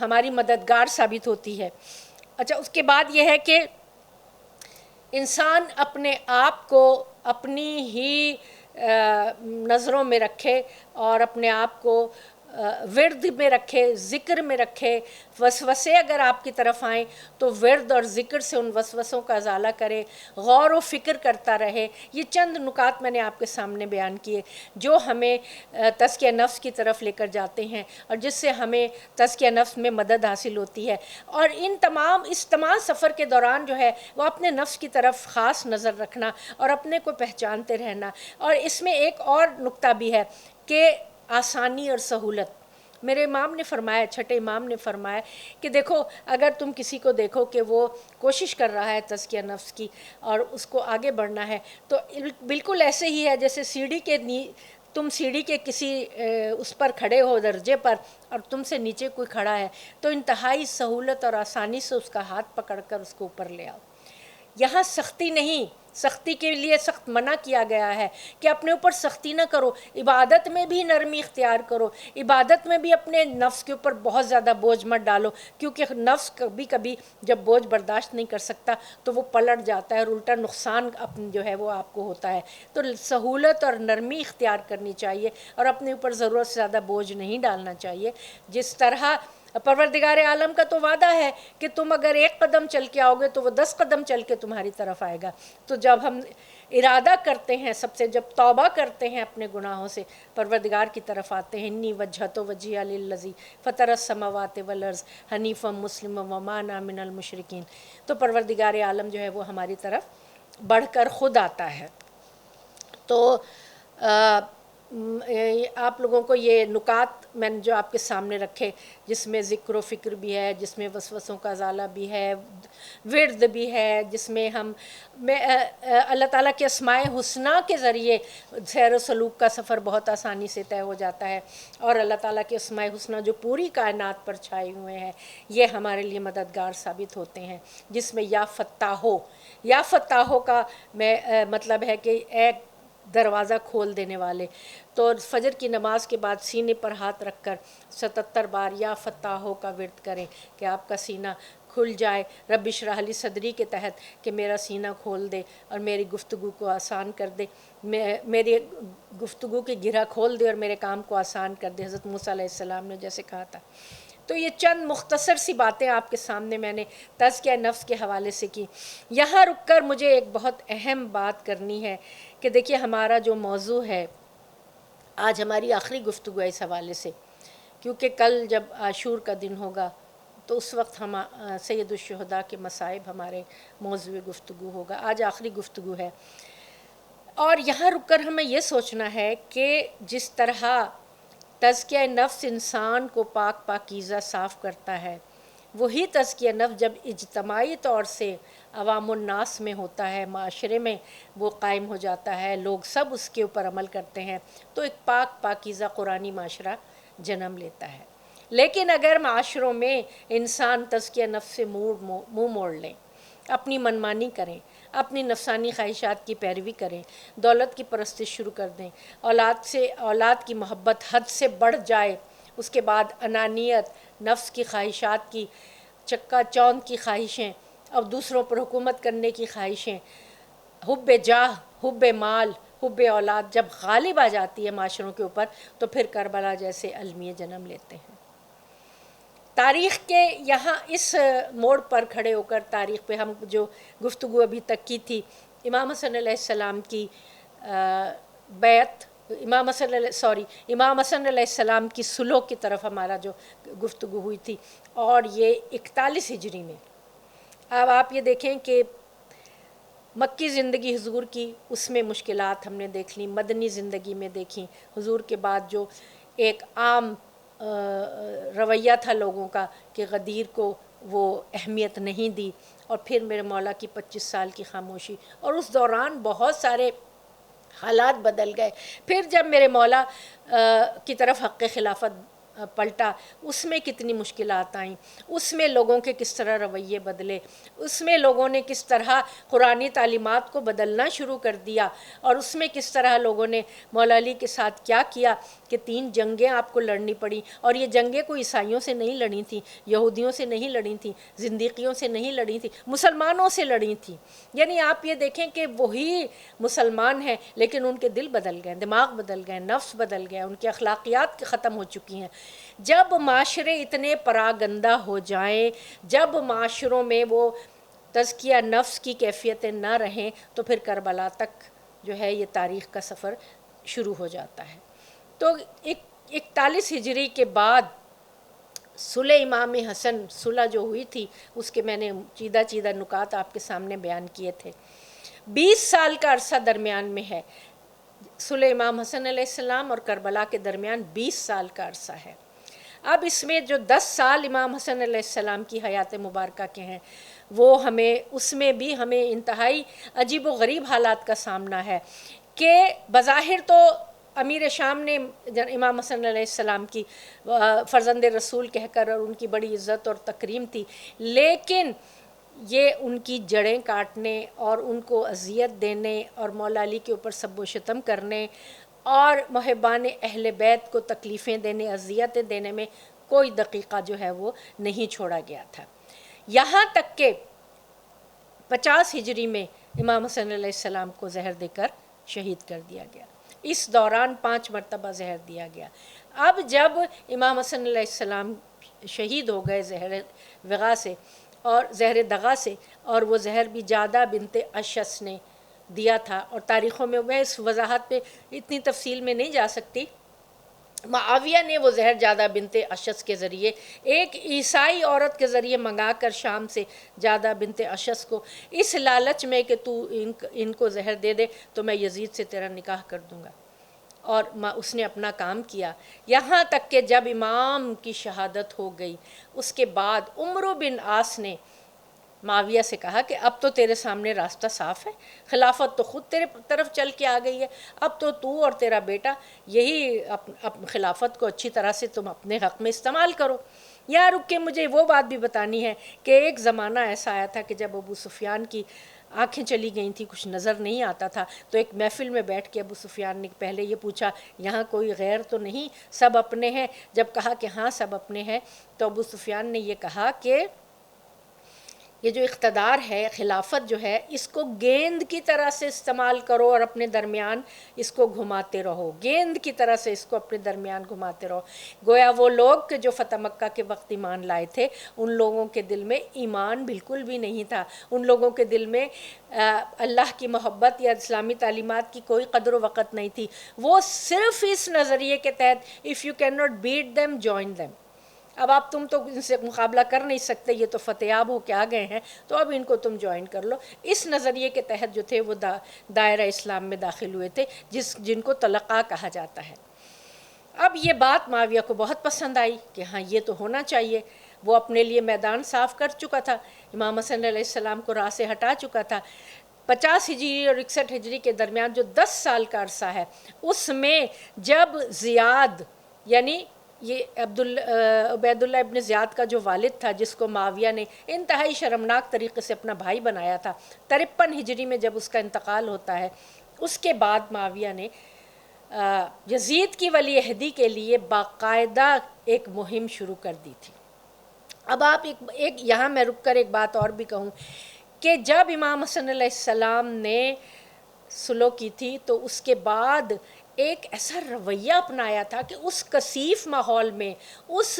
ہماری مددگار ثابت ہوتی ہے۔ اچھا، اس کے بعد یہ ہے کہ انسان اپنے آپ کو اپنی ہی نظروں میں رکھے اور اپنے آپ کو ورد میں رکھے، ذکر میں رکھے۔ وسوسے اگر آپ کی طرف آئیں تو ورد اور ذکر سے ان وسوسوں کا ازالہ کرے، غور و فکر کرتا رہے۔ یہ چند نکات میں نے آپ کے سامنے بیان کیے جو ہمیں تزکیہ نفس کی طرف لے کر جاتے ہیں اور جس سے ہمیں تزکیہ نفس میں مدد حاصل ہوتی ہے۔ اور اس تمام سفر کے دوران جو ہے وہ اپنے نفس کی طرف خاص نظر رکھنا اور اپنے کو پہچانتے رہنا۔ اور اس میں ایک اور نکتہ بھی ہے کہ آسانی اور سہولت۔ میرے امام نے فرمایا، چھٹے امام نے فرمایا کہ دیکھو اگر تم کسی کو دیکھو کہ وہ کوشش کر رہا ہے تزکیہ نفس کی اور اس کو آگے بڑھنا ہے تو بالکل ایسے ہی ہے جیسے تم سیڑھی کے کسی اس پر کھڑے ہو درجے پر اور تم سے نیچے کوئی کھڑا ہے تو انتہائی سہولت اور آسانی سے اس کا ہاتھ پکڑ کر اس کو اوپر لے آؤ۔ یہاں سختی نہیں، سختی کے لیے سخت منع کیا گیا ہے کہ اپنے اوپر سختی نہ کرو، عبادت میں بھی نرمی اختیار کرو، عبادت میں بھی اپنے نفس کے اوپر بہت زیادہ بوجھ مت ڈالو، کیونکہ نفس کبھی کبھی جب بوجھ برداشت نہیں کر سکتا تو وہ پلٹ جاتا ہے اور الٹا نقصان جو ہے وہ آپ کو ہوتا ہے۔ تو سہولت اور نرمی اختیار کرنی چاہیے اور اپنے اوپر ضرورت سے زیادہ بوجھ نہیں ڈالنا چاہیے۔ جس طرح پروردگار عالم کا تو وعدہ ہے کہ تم اگر 1 قدم چل کے آؤ گے تو وہ 10 قدم چل کے تمہاری طرف آئے گا۔ تو جب ہم ارادہ کرتے ہیں، جب توبہ کرتے ہیں اپنے گناہوں سے، پروردگار کی طرف آتے ہیں، انی وجہت وجہی للذی فطر السماوات والارض حنیفا مسلما وما انا من المشرکین، تو پروردگار عالم جو ہے وہ ہماری طرف بڑھ کر خود آتا ہے۔ تو آپ لوگوں کو یہ نکات میں نے جو آپ کے سامنے رکھے، جس میں ذکر و فکر بھی ہے، جس میں وسوسوں کا ازالہ بھی ہے، ورد بھی ہے، جس میں اللہ تعالیٰ کے اسماء حسنہ کے ذریعے سیر و سلوک کا سفر بہت آسانی سے طے ہو جاتا ہے، اور اللہ تعالیٰ کے اسماء حسنہ جو پوری کائنات پر چھائے ہوئے ہیں یہ ہمارے لیے مددگار ثابت ہوتے ہیں، جس میں یا فتاحو کا مطلب ہے کہ ایک دروازہ کھول دینے والے۔ تو فجر کی نماز کے بعد سینے پر ہاتھ رکھ کر 77 بار یا فتاحو کا ورد کریں کہ آپ کا سینہ کھل جائے، رب اشرح لی صدری کے تحت کہ میرا سینہ کھول دے اور میری گفتگو کو آسان کر دے، میری گفتگو کی گرہ کھول دے اور میرے کام کو آسان کر دے، حضرت موسیٰ علیہ السلام نے جیسے کہا تھا۔ تو یہ چند مختصر سی باتیں آپ کے سامنے میں نے تزکیہ نفس کے حوالے سے کی۔ یہاں رک کر مجھے ایک بہت اہم بات کرنی ہے کہ دیکھیے ہمارا جو موضوع ہے، آج ہماری آخری گفتگو ہے اس حوالے سے، کیونکہ کل جب عاشور کا دن ہوگا تو اس وقت ہم سید الشہداء کے مصائب ہمارے موضوع گفتگو ہوگا۔ آج آخری گفتگو ہے، اور یہاں رک کر ہمیں یہ سوچنا ہے کہ جس طرح تزکیہ نفس انسان کو پاکیزہ صاف کرتا ہے، وہی تزکیہ نفس جب اجتماعی طور سے عوام الناس میں ہوتا ہے، معاشرے میں وہ قائم ہو جاتا ہے، لوگ سب اس کے اوپر عمل کرتے ہیں تو ایک پاکیزہ قرآنی معاشرہ جنم لیتا ہے۔ لیکن اگر معاشروں میں انسان تزکیہ نفس سے منہ موڑ لیں، اپنی منمانی کریں، اپنی نفسانی خواہشات کی پیروی کریں، دولت کی پرستش شروع کر دیں، اولاد کی محبت حد سے بڑھ جائے، اس کے بعد انانیت، نفس کی خواہشات کی چکا چوند کی خواہشیں اور دوسروں پر حکومت کرنے کی خواہشیں، حب جاہ، حب مال، حب اولاد جب غالب آ جاتی ہے معاشروں کے اوپر تو پھر کربلا جیسے المیے جنم لیتے ہیں۔ تاریخ کے یہاں اس موڑ پر کھڑے ہو کر تاریخ پہ ہم جو گفتگو ابھی تک کی تھی، امام حسن علیہ السلام کی بیعت، امام حسن علیہ السلام کی صلح کی طرف ہمارا جو گفتگو ہوئی تھی، اور یہ 41 ہجری میں۔ اب آپ یہ دیکھیں کہ مکی زندگی حضور کی، اس میں مشکلات ہم نے دیکھ لی، مدنی زندگی میں دیکھیں حضور کے بعد جو ایک عام رویہ تھا لوگوں کا کہ غدیر کو وہ اہمیت نہیں دی، اور پھر میرے مولا کی 25 سال کی خاموشی، اور اس دوران بہت سارے حالات بدل گئے۔ پھر جب میرے مولا کی طرف حق خلافت پلٹا، اس میں کتنی مشکلات آئیں، اس میں لوگوں کے کس طرح رویے بدلے، اس میں لوگوں نے کس طرح قرآنی تعلیمات کو بدلنا شروع کر دیا، اور اس میں کس طرح لوگوں نے مولا علی کے ساتھ کیا کیا کہ 3 جنگیں آپ کو لڑنی پڑی، اور یہ جنگیں کوئی عیسائیوں سے نہیں لڑی تھیں، یہودیوں سے نہیں لڑی تھیں، زندیقیوں سے نہیں لڑی تھیں، مسلمانوں سے لڑی تھیں۔ یعنی آپ یہ دیکھیں کہ وہی مسلمان ہیں لیکن ان کے دل بدل گئے، دماغ بدل گئے، نفس بدل گئے، ان کی اخلاقیات ختم ہو چکی ہیں۔ جب معاشرے اتنے پراگندہ ہو جائیں، جب معاشروں میں وہ تزکیہ نفس کی کیفیتیں نہ رہیں، تو پھر کربلا تک جو ہے یہ تاریخ کا سفر شروع ہو جاتا ہے۔ تو 41 ہجری کے بعد صلح امام حسن، صلح جو ہوئی تھی، اس کے میں نے چیدہ چیدہ نکات آپ کے سامنے بیان کیے تھے۔ 20 سال کا عرصہ درمیان میں ہے، صلح امام حسن علیہ السلام اور کربلا کے درمیان 20 سال کا عرصہ ہے۔ اب اس میں جو 10 سال امام حسن علیہ السلام کی حیات مبارکہ کے ہیں، وہ اس میں بھی ہمیں انتہائی عجیب و غریب حالات کا سامنا ہے کہ بظاہر تو امیر شام نے امام حسن علیہ السلام کی فرزند رسول کہہ کر، اور ان کی بڑی عزت اور تکریم تھی، لیکن یہ ان کی جڑیں کاٹنے اور ان کو اذیت دینے اور مولا علی کے اوپر سب و شتم کرنے اور محبان اہل بیت کو تکلیفیں دینے، اذیتیں دینے میں کوئی دقیقہ جو ہے وہ نہیں چھوڑا گیا تھا، یہاں تک کہ 50 ہجری میں امام حسن علیہ السلام کو زہر دے کر شہید کر دیا گیا۔ اس دوران 5 مرتبہ زہر دیا گیا۔ اب جب امام حسن علیہ السلام شہید ہو گئے زہر وغا سے اور زہر دغا سے، اور وہ زہر بھی جادہ بنت اشس نے دیا تھا، اور تاریخوں میں اس وضاحت پہ اتنی تفصیل میں نہیں جا سکتی، معاویہ نے وہ زہر جادہ بنت اشس کے ذریعے ایک عیسائی عورت کے ذریعے منگا کر شام سے جادہ بنت اشس کو اس لالچ میں کہ تو ان کو زہر دے دے تو میں یزید سے تیرا نکاح کر دوں گا، اور اس نے اپنا کام کیا، یہاں تک کہ جب امام کی شہادت ہو گئی اس کے بعد عمرو بن عاص نے معاویہ سے کہا کہ اب تو تیرے سامنے راستہ صاف ہے، خلافت تو خود تیرے طرف چل کے آ گئی ہے، اب تو اور تیرا بیٹا یہی خلافت کو اچھی طرح سے تم اپنے حق میں استعمال کرو۔ یہاں رک کے مجھے وہ بات بھی بتانی ہے کہ ایک زمانہ ایسا آیا تھا کہ جب ابو سفیان کی آنکھیں چلی گئی تھیں، کچھ نظر نہیں آتا تھا، تو ایک محفل میں بیٹھ کے ابو سفیان نے پہلے یہ پوچھا یہاں کوئی غیر تو نہیں، سب اپنے ہیں؟ جب کہا کہ ہاں سب اپنے ہیں، تو ابو سفیان نے یہ کہا کہ یہ جو اقتدار ہے، خلافت جو ہے، اس کو گیند کی طرح سے استعمال کرو اور اپنے درمیان اس کو گھماتے رہو، گیند کی طرح سے اس کو اپنے درمیان گھماتے رہو۔ گویا وہ لوگ کہ جو فتح مکہ کے وقت ایمان لائے تھے، ان لوگوں کے دل میں ایمان بالکل بھی نہیں تھا، ان لوگوں کے دل میں اللہ کی محبت یا اسلامی تعلیمات کی کوئی قدر و وقت نہیں تھی، وہ صرف اس نظریے کے تحت if you cannot beat them join them، اب آپ تم تو ان سے مقابلہ کر نہیں سکتے، یہ تو فتح یاب ہو کے آ گئے ہیں، تو اب ان کو تم جوائن کر لو، اس نظریے کے تحت جو تھے وہ دائرہ اسلام میں داخل ہوئے تھے، جن کو تلقا کہا جاتا ہے۔ اب یہ بات معاویہ کو بہت پسند آئی کہ ہاں یہ تو ہونا چاہیے، وہ اپنے لیے میدان صاف کر چکا تھا، امام حسن علیہ السلام کو راہ سے ہٹا چکا تھا۔ 50 ہجری اور 61 ہجری کے درمیان جو 10 سال کا عرصہ ہے، اس میں جب زیاد یعنی یہ عبید اللہ ابن زیاد کا جو والد تھا، جس کو معاویہ نے انتہائی شرمناک طریقے سے اپنا بھائی بنایا تھا، 53 ہجری میں جب اس کا انتقال ہوتا ہے، اس کے بعد معاویہ نے یزید کی ولی عہدی کے لیے باقاعدہ ایک مہم شروع کر دی تھی۔ اب آپ ایک یہاں میں رک کر ایک بات اور بھی کہوں کہ جب امام حسن علیہ السلام نے صلح کی تھی تو اس کے بعد ایک ایسا رویہ اپنایا تھا کہ اس کثیف ماحول میں، اس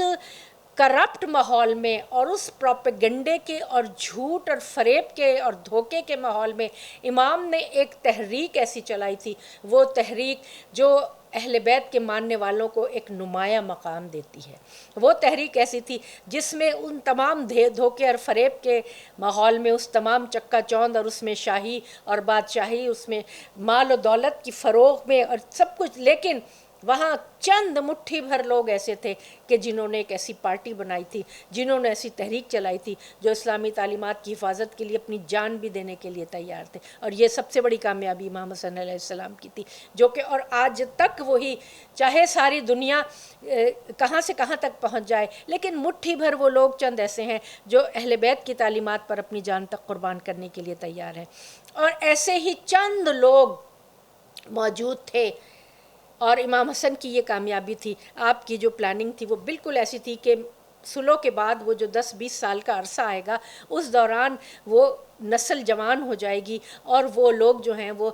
کرپٹ ماحول میں اور اس پروپیگنڈے کے اور جھوٹ اور فریب کے اور دھوکے کے ماحول میں امام نے ایک تحریک ایسی چلائی تھی، وہ تحریک جو اہل بیت کے ماننے والوں کو ایک نمایاں مقام دیتی ہے۔ وہ تحریک ایسی تھی جس میں ان تمام دھوکے اور فریب کے ماحول میں، اس تمام چکا چوند اور اس میں شاہی اور بادشاہی، اس میں مال و دولت کی فروغ میں اور سب کچھ، لیکن وہاں چند مٹھی بھر لوگ ایسے تھے کہ جنہوں نے ایک ایسی پارٹی بنائی تھی، جنہوں نے ایسی تحریک چلائی تھی جو اسلامی تعلیمات کی حفاظت کے لیے اپنی جان بھی دینے کے لیے تیار تھے۔ اور یہ سب سے بڑی کامیابی امام حسن علیہ السلام کی تھی، جو کہ اور آج تک وہی، چاہے ساری دنیا کہاں سے کہاں تک پہنچ جائے، لیکن مٹھی بھر وہ لوگ چند ایسے ہیں جو اہل بیت کی تعلیمات پر اپنی جان تک قربان کرنے کے لیے تیار ہیں۔ اور ایسے ہی چند لوگ موجود تھے، اور امام حسن کی یہ کامیابی تھی، آپ کی جو پلاننگ تھی وہ بالکل ایسی تھی کہ صلح کے بعد وہ جو 10-20 سال کا عرصہ آئے گا، اس دوران وہ نسل جوان ہو جائے گی اور وہ لوگ جو ہیں وہ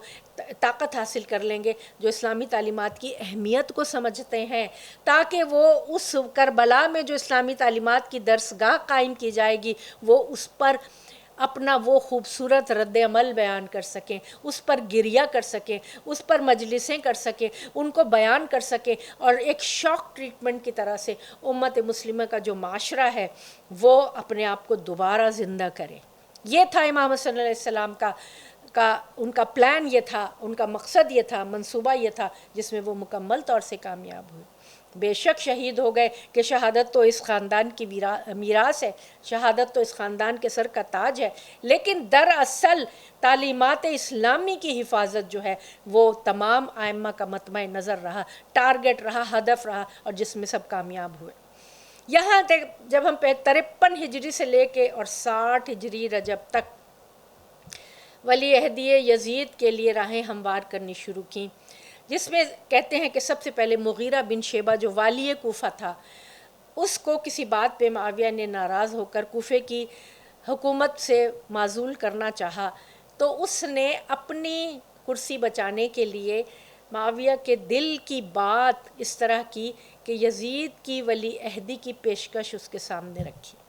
طاقت حاصل کر لیں گے جو اسلامی تعلیمات کی اہمیت کو سمجھتے ہیں، تاکہ وہ اس کربلا میں جو اسلامی تعلیمات کی درسگاہ قائم کی جائے گی وہ اس پر اپنا وہ خوبصورت رد عمل بیان کر سکیں، اس پر گریہ کر سکیں، اس پر مجلسیں کر سکیں، ان کو بیان کر سکیں، اور ایک شاک ٹریٹمنٹ کی طرح سے امت مسلمہ کا جو معاشرہ ہے وہ اپنے آپ کو دوبارہ زندہ کرے۔ یہ تھا امام حسن علیہ السلام کا ان کا پلان، یہ تھا ان کا مقصد، یہ تھا منصوبہ، یہ تھا جس میں وہ مکمل طور سے کامیاب ہوئے۔ بے شک شہید ہو گئے کہ شہادت تو اس خاندان کی میراث ہے، شہادت تو اس خاندان کے سر کا تاج ہے، لیکن دراصل تعلیمات اسلامی کی حفاظت جو ہے وہ تمام ائمہ کا مطمع نظر رہا، ٹارگٹ رہا، ہدف رہا، اور جس میں سب کامیاب ہوئے۔ یہاں تک جب ہم 53 ہجری سے لے کے اور 60 ہجری رجب تک ولی عہدی یزید کے لیے راہیں ہموار کرنی شروع کیں، جس میں کہتے ہیں کہ سب سے پہلے مغیرہ بن شیبہ جو والی کوفہ تھا، اس کو کسی بات پہ معاویہ نے ناراض ہو کر کوفے کی حکومت سے معزول کرنا چاہا، تو اس نے اپنی کرسی بچانے کے لیے معاویہ کے دل کی بات اس طرح کی کہ یزید کی ولی عہدی کی پیشکش اس کے سامنے رکھی،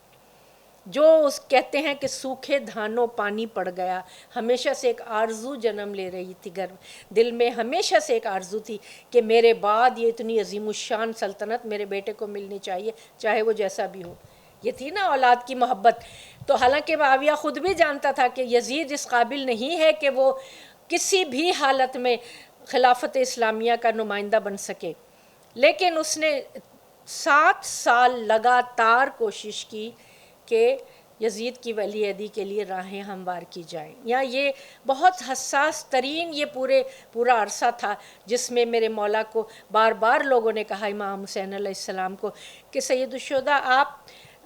جو اس کہتے ہیں کہ سوکھے دھانوں پانی پڑ گیا۔ ہمیشہ سے ایک آرزو جنم لے رہی تھی، دل میں ہمیشہ سے ایک آرزو تھی کہ میرے بعد یہ اتنی عظیم الشان سلطنت میرے بیٹے کو ملنی چاہیے، چاہے وہ جیسا بھی ہو۔ یہ تھی نا اولاد کی محبت۔ تو حالانکہ معاویہ خود بھی جانتا تھا کہ یزید اس قابل نہیں ہے کہ وہ کسی بھی حالت میں خلافت اسلامیہ کا نمائندہ بن سکے، لیکن اس نے 7 سال لگاتار کوشش کی کہ یزید کی ولی عہدی کے لیے راہیں ہموار کی جائیں۔ یا یہ بہت حساس ترین یہ پورا عرصہ تھا جس میں میرے مولا کو بار بار لوگوں نے کہا، امام حسین علیہ السلام کو، کہ سید الشہداء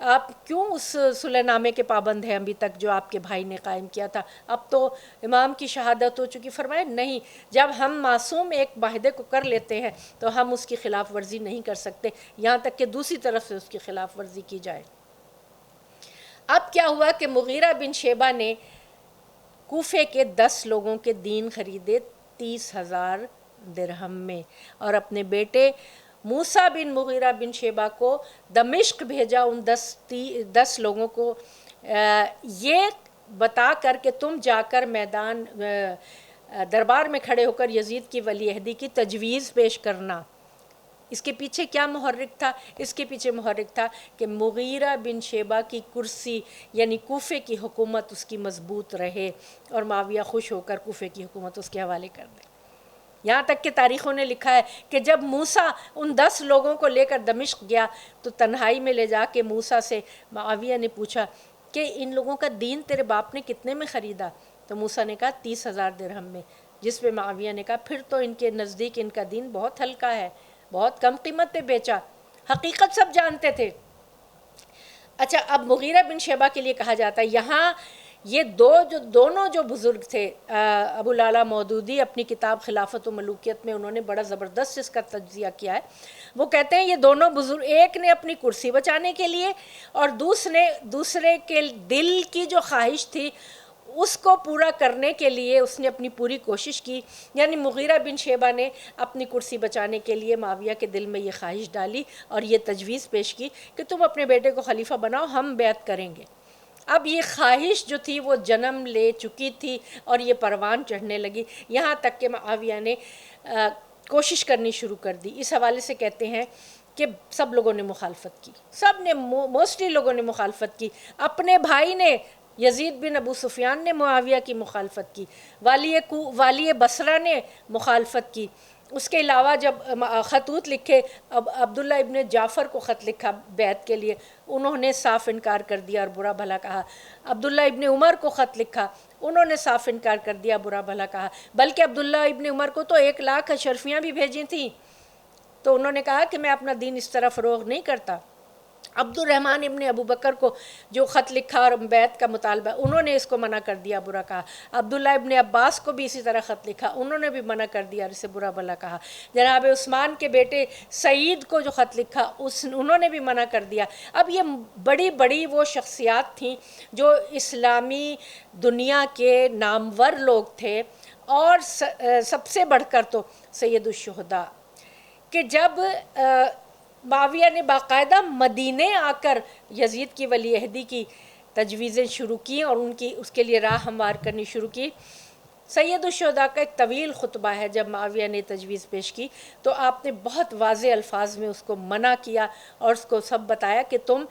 آپ کیوں اس صلح نامے کے پابند ہیں ابھی تک جو آپ کے بھائی نے قائم کیا تھا؟ اب تو امام کی شہادت ہو چکی۔ فرمایا نہیں، جب ہم معصوم ایک معاہدے کو کر لیتے ہیں تو ہم اس کی خلاف ورزی نہیں کر سکتے یہاں تک کہ دوسری طرف سے اس کی خلاف ورزی کی جائے۔ اب کیا ہوا کہ مغیرہ بن شیبہ نے کوفے کے 10 لوگوں کے دین خریدے 30,000 درہم میں، اور اپنے بیٹے موسیٰ بن مغیرہ بن شیبہ کو دمشق بھیجا، ان 10 لوگوں کو یہ بتا کر کہ تم جا کر میدان دربار میں کھڑے ہو کر یزید کی ولی عہدی کی تجویز پیش کرنا۔ اس کے پیچھے کیا محرک تھا؟ اس کے پیچھے محرک تھا کہ مغیرہ بن شیبہ کی کرسی یعنی کوفے کی حکومت اس کی مضبوط رہے، اور معاویہ خوش ہو کر کوفے کی حکومت اس کے حوالے کر دے۔ یہاں تک کہ تاریخوں نے لکھا ہے کہ جب موسیٰ ان 10 لوگوں کو لے کر دمشق گیا تو تنہائی میں لے جا کے موسیٰ سے معاویہ نے پوچھا کہ ان لوگوں کا دین تیرے باپ نے کتنے میں خریدا؟ تو موسیٰ نے کہا 30,000 درہم میں، جس پہ معاویہ نے کہا پھر تو ان کے نزدیک ان کا دین بہت ہلکا ہے، بہت کم قیمت پہ بیچا۔ حقیقت سب جانتے تھے۔ اچھا، اب مغیرہ بن شیبہ کے لیے کہا جاتا ہے، یہاں یہ دونوں جو بزرگ تھے، ابو العلا مودودی اپنی کتاب خلافت و ملوکیت میں انہوں نے بڑا زبردست اس کا تجزیہ کیا ہے۔ وہ کہتے ہیں یہ دونوں بزرگ، ایک نے اپنی کرسی بچانے کے لیے اور دوسرے کے دل کی جو خواہش تھی اس کو پورا کرنے کے لیے اس نے اپنی پوری کوشش کی۔ یعنی مغیرہ بن شیبہ نے اپنی کرسی بچانے کے لیے معاویہ کے دل میں یہ خواہش ڈالی اور یہ تجویز پیش کی کہ تم اپنے بیٹے کو خلیفہ بناؤ، ہم بیعت کریں گے۔ اب یہ خواہش جو تھی وہ جنم لے چکی تھی اور یہ پروان چڑھنے لگی، یہاں تک کہ معاویہ نے کوشش کرنی شروع کر دی۔ اس حوالے سے کہتے ہیں کہ سب لوگوں نے مخالفت کی، سب نے موسٹلی لوگوں نے مخالفت کی۔ اپنے بھائی نے یزید بن ابو سفیان نے معاویہ کی مخالفت کی، والی بصرہ نے مخالفت کی۔ اس کے علاوہ جب خطوط لکھے، اب عبداللہ ابن جعفر کو خط لکھا بیعت کے لیے، انہوں نے صاف انکار کر دیا اور برا بھلا کہا۔ عبداللہ ابن عمر کو خط لکھا، انہوں نے صاف انکار کر دیا، برا بھلا کہا۔ بلکہ عبداللہ ابن عمر کو تو 1,00,000 اشرفیاں بھی بھیجی تھیں، تو انہوں نے کہا کہ میں اپنا دین اس طرح فروغ نہیں کرتا۔ عبد الرحمن ابن ابو بکر کو جو خط لکھا اور بیعت کا مطالبہ، انہوں نے اس کو منع کر دیا، برا کہا۔ عبداللہ ابن عباس کو بھی اسی طرح خط لکھا، انہوں نے بھی منع کر دیا اور اسے برا بھلا کہا۔ جناب عثمان کے بیٹے سعید کو جو خط لکھا، انہوں نے بھی منع کر دیا۔ اب یہ بڑی بڑی وہ شخصیات تھیں جو اسلامی دنیا کے نامور لوگ تھے، اور سب سے بڑھ کر تو سید الشہداء، کہ جب معاویہ نے باقاعدہ مدینے آ کر یزید کی ولی عہدی کی تجویزیں شروع کی اور اس کے لیے راہ ہموار کرنی شروع کی۔ سید الشہداء کا ایک طویل خطبہ ہے، جب معاویہ نے تجویز پیش کی تو آپ نے بہت واضح الفاظ میں اس کو منع کیا اور اس کو سب بتایا کہ تم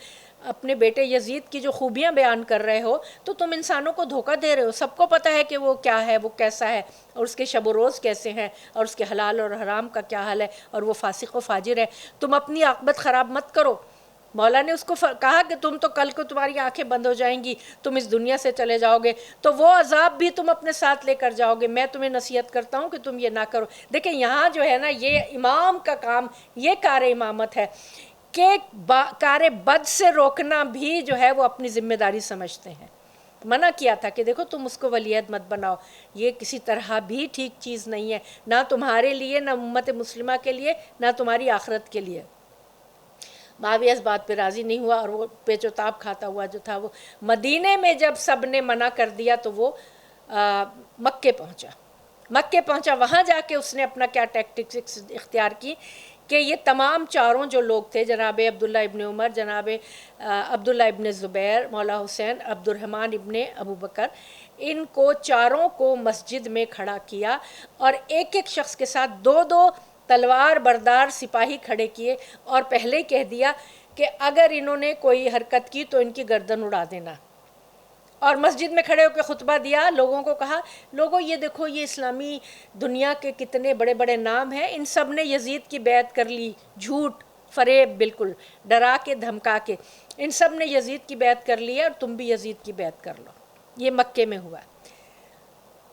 اپنے بیٹے یزید کی جو خوبیاں بیان کر رہے ہو تو تم انسانوں کو دھوکہ دے رہے ہو۔ سب کو پتہ ہے کہ وہ کیا ہے، وہ کیسا ہے، اور اس کے شب و روز کیسے ہیں، اور اس کے حلال اور حرام کا کیا حال ہے، اور وہ فاسق و فاجر ہے۔ تم اپنی عاقبت خراب مت کرو۔ مولا نے اس کو کہا کہ تم تو کل کو تمہاری آنکھیں بند ہو جائیں گی، تم اس دنیا سے چلے جاؤ گے، تو وہ عذاب بھی تم اپنے ساتھ لے کر جاؤ گے۔ میں تمہیں نصیحت کرتا ہوں کہ تم یہ نہ کرو۔ دیکھیں یہاں جو ہے نا، یہ امام کا کام، یہ کار امامت ہے کہ کار بد سے روکنا بھی جو ہے وہ اپنی ذمہ داری سمجھتے ہیں۔ منع کیا تھا کہ دیکھو تم اس کو ولی عہد مت بناؤ، یہ کسی طرح بھی ٹھیک چیز نہیں ہے، نہ تمہارے لیے، نہ امت مسلمہ کے لیے، نہ تمہاری آخرت کے لیے۔ معاویہ اس بات پہ راضی نہیں ہوا اور وہ پیچ و تاب کھاتا ہوا جو تھا، وہ مدینے میں جب سب نے منع کر دیا تو وہ مکے پہنچا۔ وہاں جا کے اس نے اپنا کیا ٹیکٹکس اختیار کی کہ یہ تمام چاروں جو لوگ تھے، جناب عبداللہ ابن عمر، جناب عبداللہ ابن زبیر، مولا حسین، عبد الرحمن ابن ابو بکر، ان کو چاروں کو مسجد میں کھڑا کیا اور ایک ایک شخص کے ساتھ 2 تلوار بردار سپاہی کھڑے کیے، اور پہلے کہہ دیا کہ اگر انہوں نے کوئی حرکت کی تو ان کی گردن اڑا دینا۔ اور مسجد میں کھڑے ہو کے خطبہ دیا، لوگوں کو کہا، لوگوں یہ دیکھو یہ اسلامی دنیا کے کتنے بڑے بڑے نام ہیں، ان سب نے یزید کی بیعت کر لی، جھوٹ فریب، بالکل ڈرا کے دھمکا کے، ان سب نے یزید کی بیعت کر لی ہے اور تم بھی یزید کی بیعت کر لو۔ یہ مکے میں ہوا۔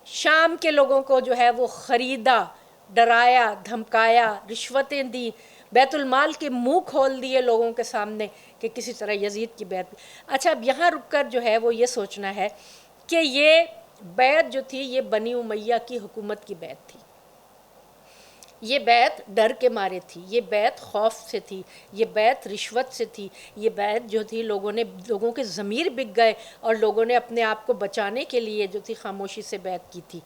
شام کے لوگوں کو جو ہے وہ خریدا، ڈرایا، دھمکایا، رشوتیں دی، بیت المال کے منہ کھول دیے لوگوں کے سامنے کہ کسی طرح یزید کی بیعت۔ اچھا اب یہاں رک کر جو ہے وہ یہ سوچنا ہے کہ یہ بیعت جو تھی یہ بنی امیہ کی حکومت کی بیعت تھی، یہ بیعت ڈر کے مارے تھی، یہ بیعت خوف سے تھی، یہ بیعت رشوت سے تھی، یہ بیعت جو تھی لوگوں کے ضمیر بک گئے اور لوگوں نے اپنے آپ کو بچانے کے لیے جو تھی خاموشی سے بیعت کی تھی۔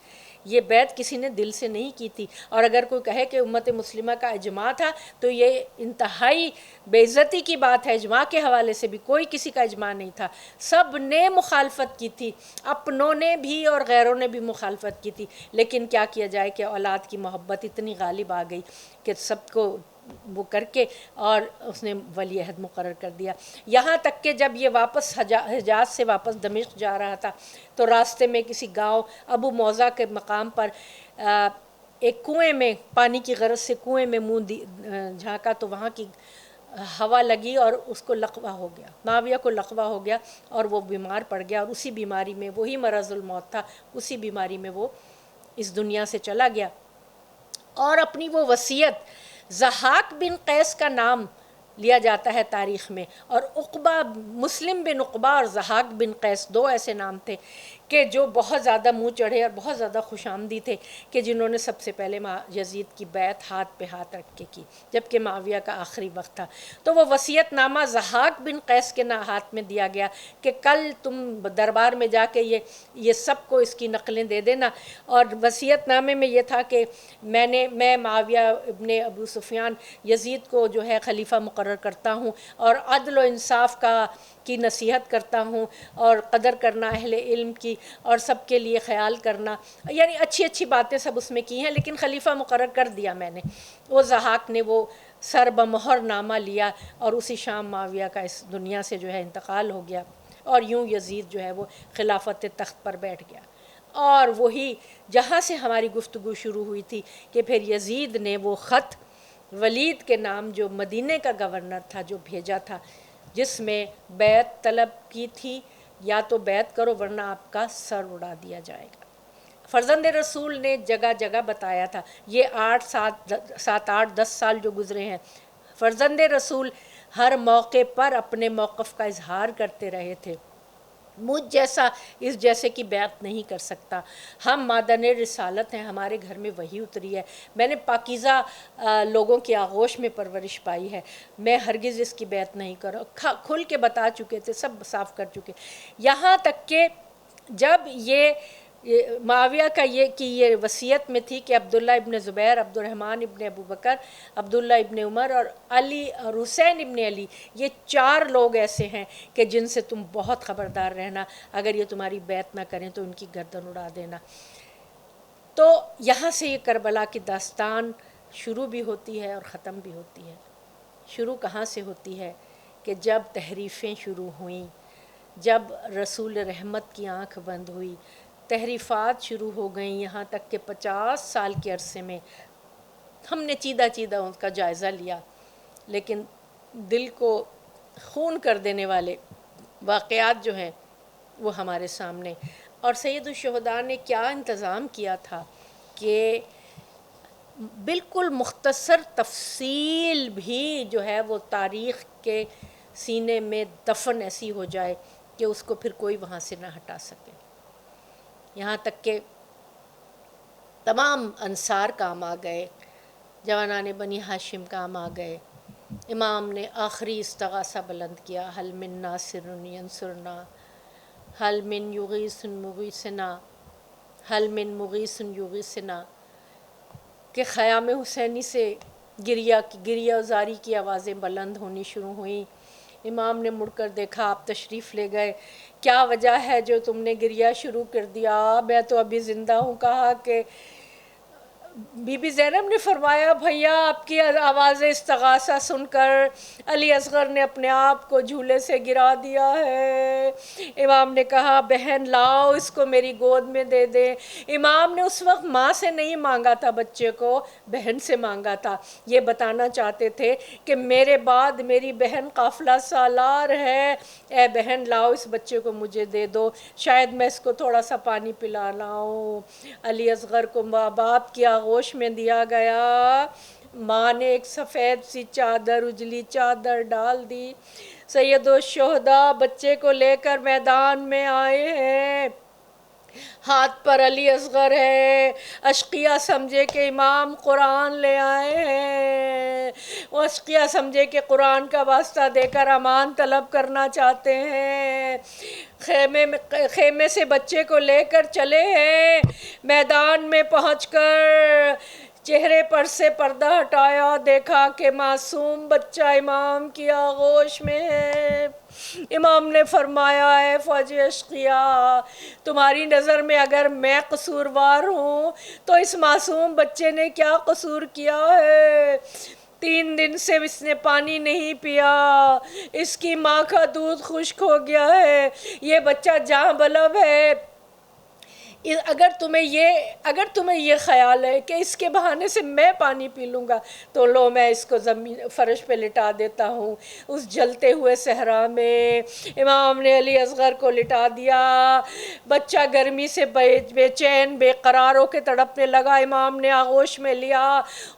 یہ بیعت کسی نے دل سے نہیں کی تھی، اور اگر کوئی کہے کہ امت مسلمہ کا اجماع تھا تو یہ انتہائی بے عزتی کی بات ہے۔ اجماع کے حوالے سے بھی کوئی کسی کا اجماع نہیں تھا، سب نے مخالفت کی تھی، اپنوں نے بھی اور غیروں نے بھی مخالفت کی تھی، لیکن کیا کیا جائے کہ اولاد کی محبت اتنی غالب آ گئی کہ سب کو وہ کر کے اور اس نے ولی عہد مقرر کر دیا۔ یہاں تک کہ جب یہ واپس حجاز سے واپس دمشق جا رہا تھا تو راستے میں کسی گاؤں ابو موضع کے مقام پر ایک کنویں میں، پانی کی غرض سے کنویں میں منہ جھانکا تو وہاں کی ہوا لگی اور اس کو لقوہ ہو گیا، معاویہ کو لقوہ ہو گیا اور وہ بیمار پڑ گیا، اور اسی بیماری میں، وہی مرض الموت تھا، اسی بیماری میں وہ اس دنیا سے چلا گیا۔ اور اپنی وہ وصیت، ضحاک بن قیس کا نام لیا جاتا ہے تاریخ میں، اور عقبہ، مسلم بن عقبہ اور ضحاک بن قیس 2 ایسے نام تھے کہ جو بہت زیادہ منہ چڑھے اور بہت زیادہ خوش آمدی تھے، کہ جنہوں نے سب سے پہلے یزید کی بیعت ہاتھ پہ ہاتھ رکھ کے کی جبکہ معاویہ کا آخری وقت تھا۔ تو وہ وصیت نامہ ضحاک بن قیس کے ہاتھ میں دیا گیا کہ کل تم دربار میں جا کے یہ سب کو اس کی نقلیں دے دینا، اور وصیت نامے میں یہ تھا کہ میں معاویہ ابن ابو سفیان یزید کو جو ہے خلیفہ مقرر کرتا ہوں، اور عدل و انصاف کی نصیحت کرتا ہوں، اور قدر کرنا اہل علم کی، اور سب کے لیے خیال کرنا، یعنی اچھی اچھی باتیں سب اس میں کی ہیں، لیکن خلیفہ مقرر کر دیا میں نے۔ وہ ضحاک نے وہ سر بمہر نامہ لیا اور اسی شام معاویہ کا اس دنیا سے جو ہے انتقال ہو گیا، اور یوں یزید جو ہے وہ خلافت تخت پر بیٹھ گیا۔ اور وہی جہاں سے ہماری گفتگو شروع ہوئی تھی کہ پھر یزید نے وہ خط ولید کے نام جو مدینہ کا گورنر تھا جو بھیجا تھا، جس میں بیعت طلب کی تھی، یا تو بیعت کرو ورنہ آپ کا سر اڑا دیا جائے گا۔ فرزند رسول نے جگہ جگہ بتایا تھا، یہ 7-8-10 سال جو گزرے ہیں، فرزند رسول ہر موقع پر اپنے موقف کا اظہار کرتے رہے تھے۔ مجھ جیسا اس جیسے کی بیعت نہیں کر سکتا۔ ہم مادن رسالت ہیں، ہمارے گھر میں وہی اتری ہے، میں نے پاکیزہ لوگوں کی آغوش میں پرورش پائی ہے، میں ہرگز اس کی بیعت نہیں کروں۔ کھل کے بتا چکے تھے، سب صاف کر چکے۔ یہاں تک کہ جب یہ معاویہ کا یہ وصیت میں تھی کہ عبداللہ ابن زبیر، عبد الرحمن ابن ابو بکر، عبداللہ ابن عمر اور علی اور حسین ابن علی، یہ 4 لوگ ایسے ہیں کہ جن سے تم بہت خبردار رہنا، اگر یہ تمہاری بیعت نہ کریں تو ان کی گردن اڑا دینا۔ تو یہاں سے یہ کربلا کی داستان شروع بھی ہوتی ہے اور ختم بھی ہوتی ہے۔ شروع کہاں سے ہوتی ہے کہ جب تحریفیں شروع ہوئیں، جب رسول رحمت کی آنکھ بند ہوئی، تحریفات شروع ہو گئیں، یہاں تک کہ 50 سال کے عرصے میں ہم نے چیدہ ان کا جائزہ لیا، لیکن دل کو خون کر دینے والے واقعات جو ہیں وہ ہمارے سامنے۔ اور سید الشہداء نے کیا انتظام کیا تھا کہ بالکل مختصر تفصیل بھی جو ہے وہ تاریخ کے سینے میں دفن ایسی ہو جائے کہ اس کو پھر کوئی وہاں سے نہ ہٹا سکے۔ یہاں تک کہ تمام انصار کام آ گئے، جوانان بنی ہاشم کام آ گئے۔ امام نے آخری استغاثہ بلند کیا، حل من ناصر ینصرنا، حل من یغیث مغیثنا، حل من مغیث یغیثنا، کہ خیام حسینی سے گریہ زاری کی آوازیں بلند ہونی شروع ہوئیں۔ امام نے مڑ کر دیکھا، آپ تشریف لے گئے، کیا وجہ ہے جو تم نے گریہ شروع کر دیا؟ میں تو ابھی زندہ ہوں۔ کہا کہ بی بی زینب نے فرمایا، بھیا آپ کی آواز استغاثہ سن کر علی اصغر نے اپنے آپ کو جھولے سے گرا دیا ہے۔ امام نے کہا، بہن لاؤ اس کو میری گود میں دے دیں۔ امام نے اس وقت ماں سے نہیں مانگا تھا بچے کو، بہن سے مانگا تھا۔ یہ بتانا چاہتے تھے کہ میرے بعد میری بہن قافلہ سالار ہے، اے بہن لاؤ اس بچے کو مجھے دے دو، شاید میں اس کو تھوڑا سا پانی پلا لاؤں۔ علی اصغر کو ماں باپ کی آغوش میں دیا گیا۔ ماں نے ایک سفید سی چادر، اجلی چادر ڈال دی۔ سید الشہداء بچے کو لے کر میدان میں آئے ہیں، ہاتھ پر علی اصغر ہے۔ اشقیہ سمجھے کہ امام قرآن لے آئے ہیں، وہ اشقیہ سمجھے کہ قرآن کا واسطہ دے کر امان طلب کرنا چاہتے ہیں۔ خیمے سے بچے کو لے کر چلے ہیں، میدان میں پہنچ کر چہرے پر سے پردہ ہٹایا، دیکھا کہ معصوم بچہ امام کی آغوش میں ہے۔ امام نے فرمایا، اے فوج اشقیہ، تمہاری نظر میں اگر میں قصوروار ہوں تو اس معصوم بچے نے کیا قصور کیا ہے؟ 3 دن سے اس نے پانی نہیں پیا، اس کی ماں کا دودھ خشک ہو گیا ہے، یہ بچہ جاں بلب ہے۔ اگر تمہیں یہ خیال ہے کہ اس کے بہانے سے میں پانی پی لوں گا تو لو میں اس کو فرش پہ لٹا دیتا ہوں۔ اس جلتے ہوئے صحرا میں امام نے علی اصغر کو لٹا دیا۔ بچہ گرمی سے بے چین بے قرار ہو کے تڑپنے لگا، امام نے آغوش میں لیا،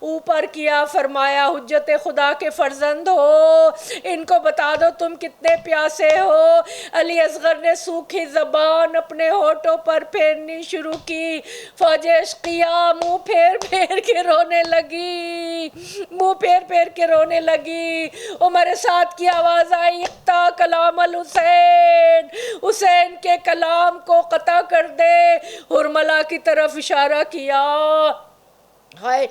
اوپر کیا، فرمایا، حجت خدا کے فرزند ہو، ان کو بتا دو تم کتنے پیاسے ہو۔ علی اصغر نے سوکھی زبان اپنے ہونٹوں پر پھیرنی شروع کی۔ فوج اشقیہ منہ پھیر پھیر کے رونے لگی۔ عمر سعد کی آواز آئی، اقطع کلام الحسین، حسین کے کلام کو قطع کر دے۔ حرملہ کی طرف اشارہ کیا۔ ہائے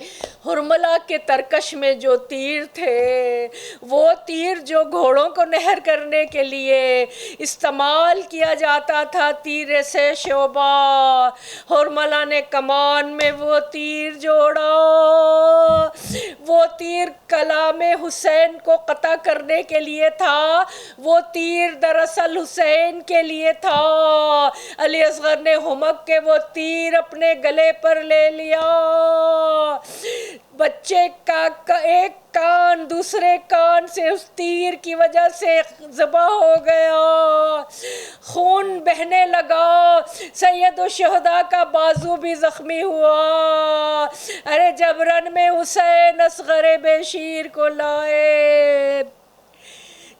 ہرملا کے ترکش میں جو تیر تھے، وہ تیر جو گھوڑوں کو نہر کرنے کے لیے استعمال کیا جاتا تھا، تیر سے شعبہ، ہرملا نے کمان میں وہ تیر جوڑا، وہ تیر کلام حسین کو قطع کرنے کے لیے تھا، وہ تیر دراصل حسین کے لیے تھا۔ علی اصغر نے ہمک کے وہ تیر اپنے گلے پر لے لیا، بچے کا ایک کان دوسرے کان سے اس تیر کی وجہ سے ذبح ہو گیا، خون بہنے لگا، سید الشہداء کا بازو بھی زخمی ہوا۔ ارے جب رن میں حسین اصغر بے شیر کو لائے،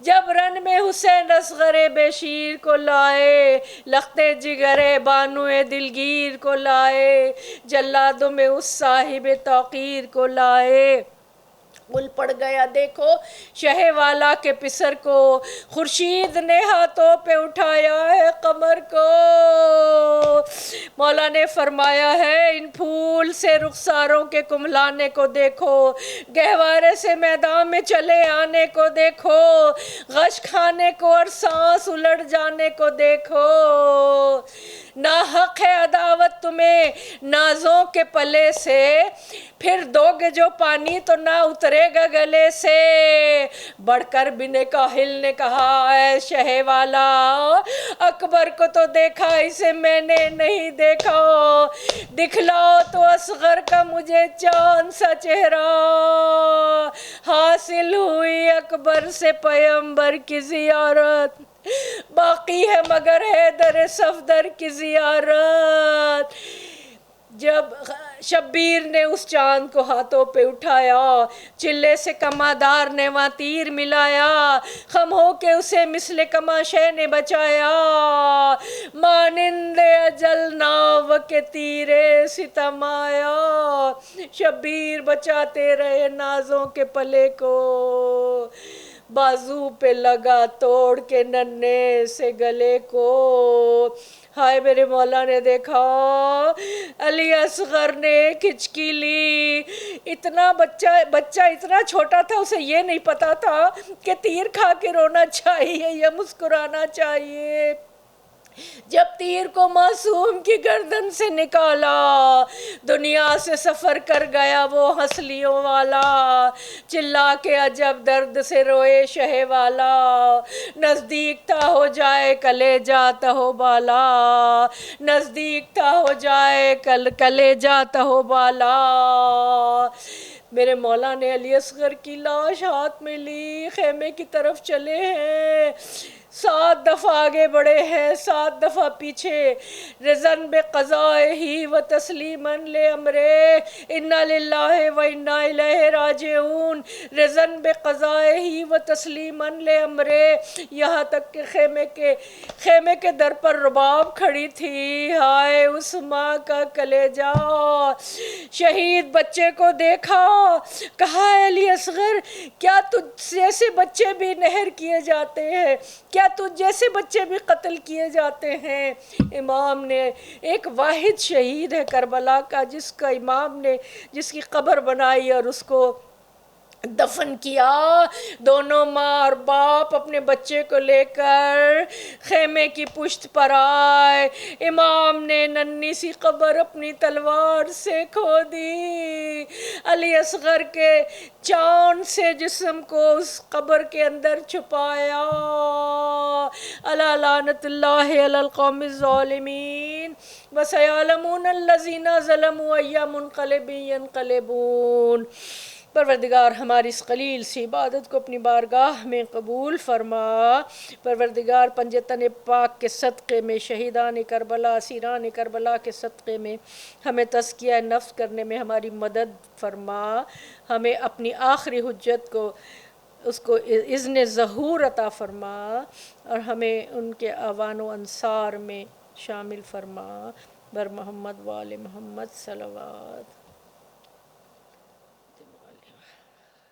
جب رن میں حسین اصغر بے شیر کو لائے، لخت جگر بانو دلگیر کو لائے، جلادوں میں اس صاحب توقیر کو لائے، گل پڑ گیا دیکھو شہ والا کے پسر کو، خورشید نے ہاتھوں پہ اٹھایا ہے قمر کو۔ مولا نے فرمایا ہے ان پھول سے رخساروں کے کملانے کو دیکھو، گہوارے سے میدان میں چلے آنے کو دیکھو، غش کھانے کو اور سانس الٹ جانے کو دیکھو، ناحق ہے عداوت تمہیں نازوں کے پلے سے، پھر دو گے جو پانی تو نہ اترے گا گلے سے۔ بڑھ کر بن کاہل نے کہا اے شہ والا، اکبر کو تو دیکھا اسے میں نے نہیں دیکھا، دکھلاؤ تو اصغر کا مجھے چاند سا چہرہ، حاصل ہوئی اکبر سے پیغمبر کی زیارت، باقی ہے مگر حیدر صفدر کی زیارت۔ جب شبیر نے اس چاند کو ہاتھوں پہ اٹھایا، چلے سے کمادار نے وہاں تیر ملایا، خم ہو کے اسے مثل کماشے نے بچایا، مانند اجل ناو کے تیرے ستم آیا، شبیر بچاتے رہے نازوں کے پلے کو، بازو پہ لگا توڑ کے ننھے سے گلے کو۔ ہائے میرے مولا نے دیکھا علی اصغر نے کھچکی لی، اتنا بچہ اتنا چھوٹا تھا، اسے یہ نہیں پتا تھا کہ تیر کھا کے رونا چاہیے یا مسکرانا چاہیے۔ جب تیر کو معصوم کی گردن سے نکالا، دنیا سے سفر کر گیا وہ ہنسلیوں والا، چلا کے عجب درد سے روئے شہ والا، نزدیک تھا ہو جائے کلیجہ تہو بالا، نزدیک تھا ہو جائے کلیجہ تہو بالا۔ میرے مولا نے علی اصغر کی لاش ہاتھ میں لی، خیمے کی طرف چلے ہیں، 7 دفعہ آگے بڑھے ہیں، 7 دفعہ پیچھے، رضن بقضائے ہی و تسلیماً لامرے، انا للہ و انا الیہ راجعون، رضن بقضائے ہی و تسلیماً لامرے، یہاں تک کہ خیمے کے در پر رباب کھڑی تھی۔ ہائے اس ماں کا کلیجہ، شہید بچے کو دیکھا، کہا علی اصغر کیا تجھ جیسے بچے بھی نہر کیے جاتے ہیں، کیا تجھ جیسے بچے بھی قتل کیے جاتے ہیں؟ امام نے ایک واحد شہید ہے کربلا کا، جس کا امام نے جس کی قبر بنائی اور اس کو دفن کیا، دونوں ماں اور باپ اپنے بچے کو لے کر خیمے کی پشت پر آئے، امام نے ننھی سی قبر اپنی تلوار سے کھودی، علی اصغر کے چاند سے جسم کو اس قبر کے اندر چھپایا، الا لعنت اللہ علی القوم الظالمین وسیعلمون الذین ظلموا ای منقلب ینقلبون۔ پروردگار ہماری اس قلیل سی عبادت کو اپنی بارگاہ میں قبول فرما، پروردگار پنجتن پاک کے صدقے میں، شہیدان کربلا، اسیران کربلا کے صدقے میں ہمیں تزکیہ نفس کرنے میں ہماری مدد فرما، ہمیں اپنی آخری حجت کو اس کو اذن ظہور عطا فرما، اور ہمیں ان کے اعوان و انصار میں شامل فرما، بر محمد وآل محمد صلوات۔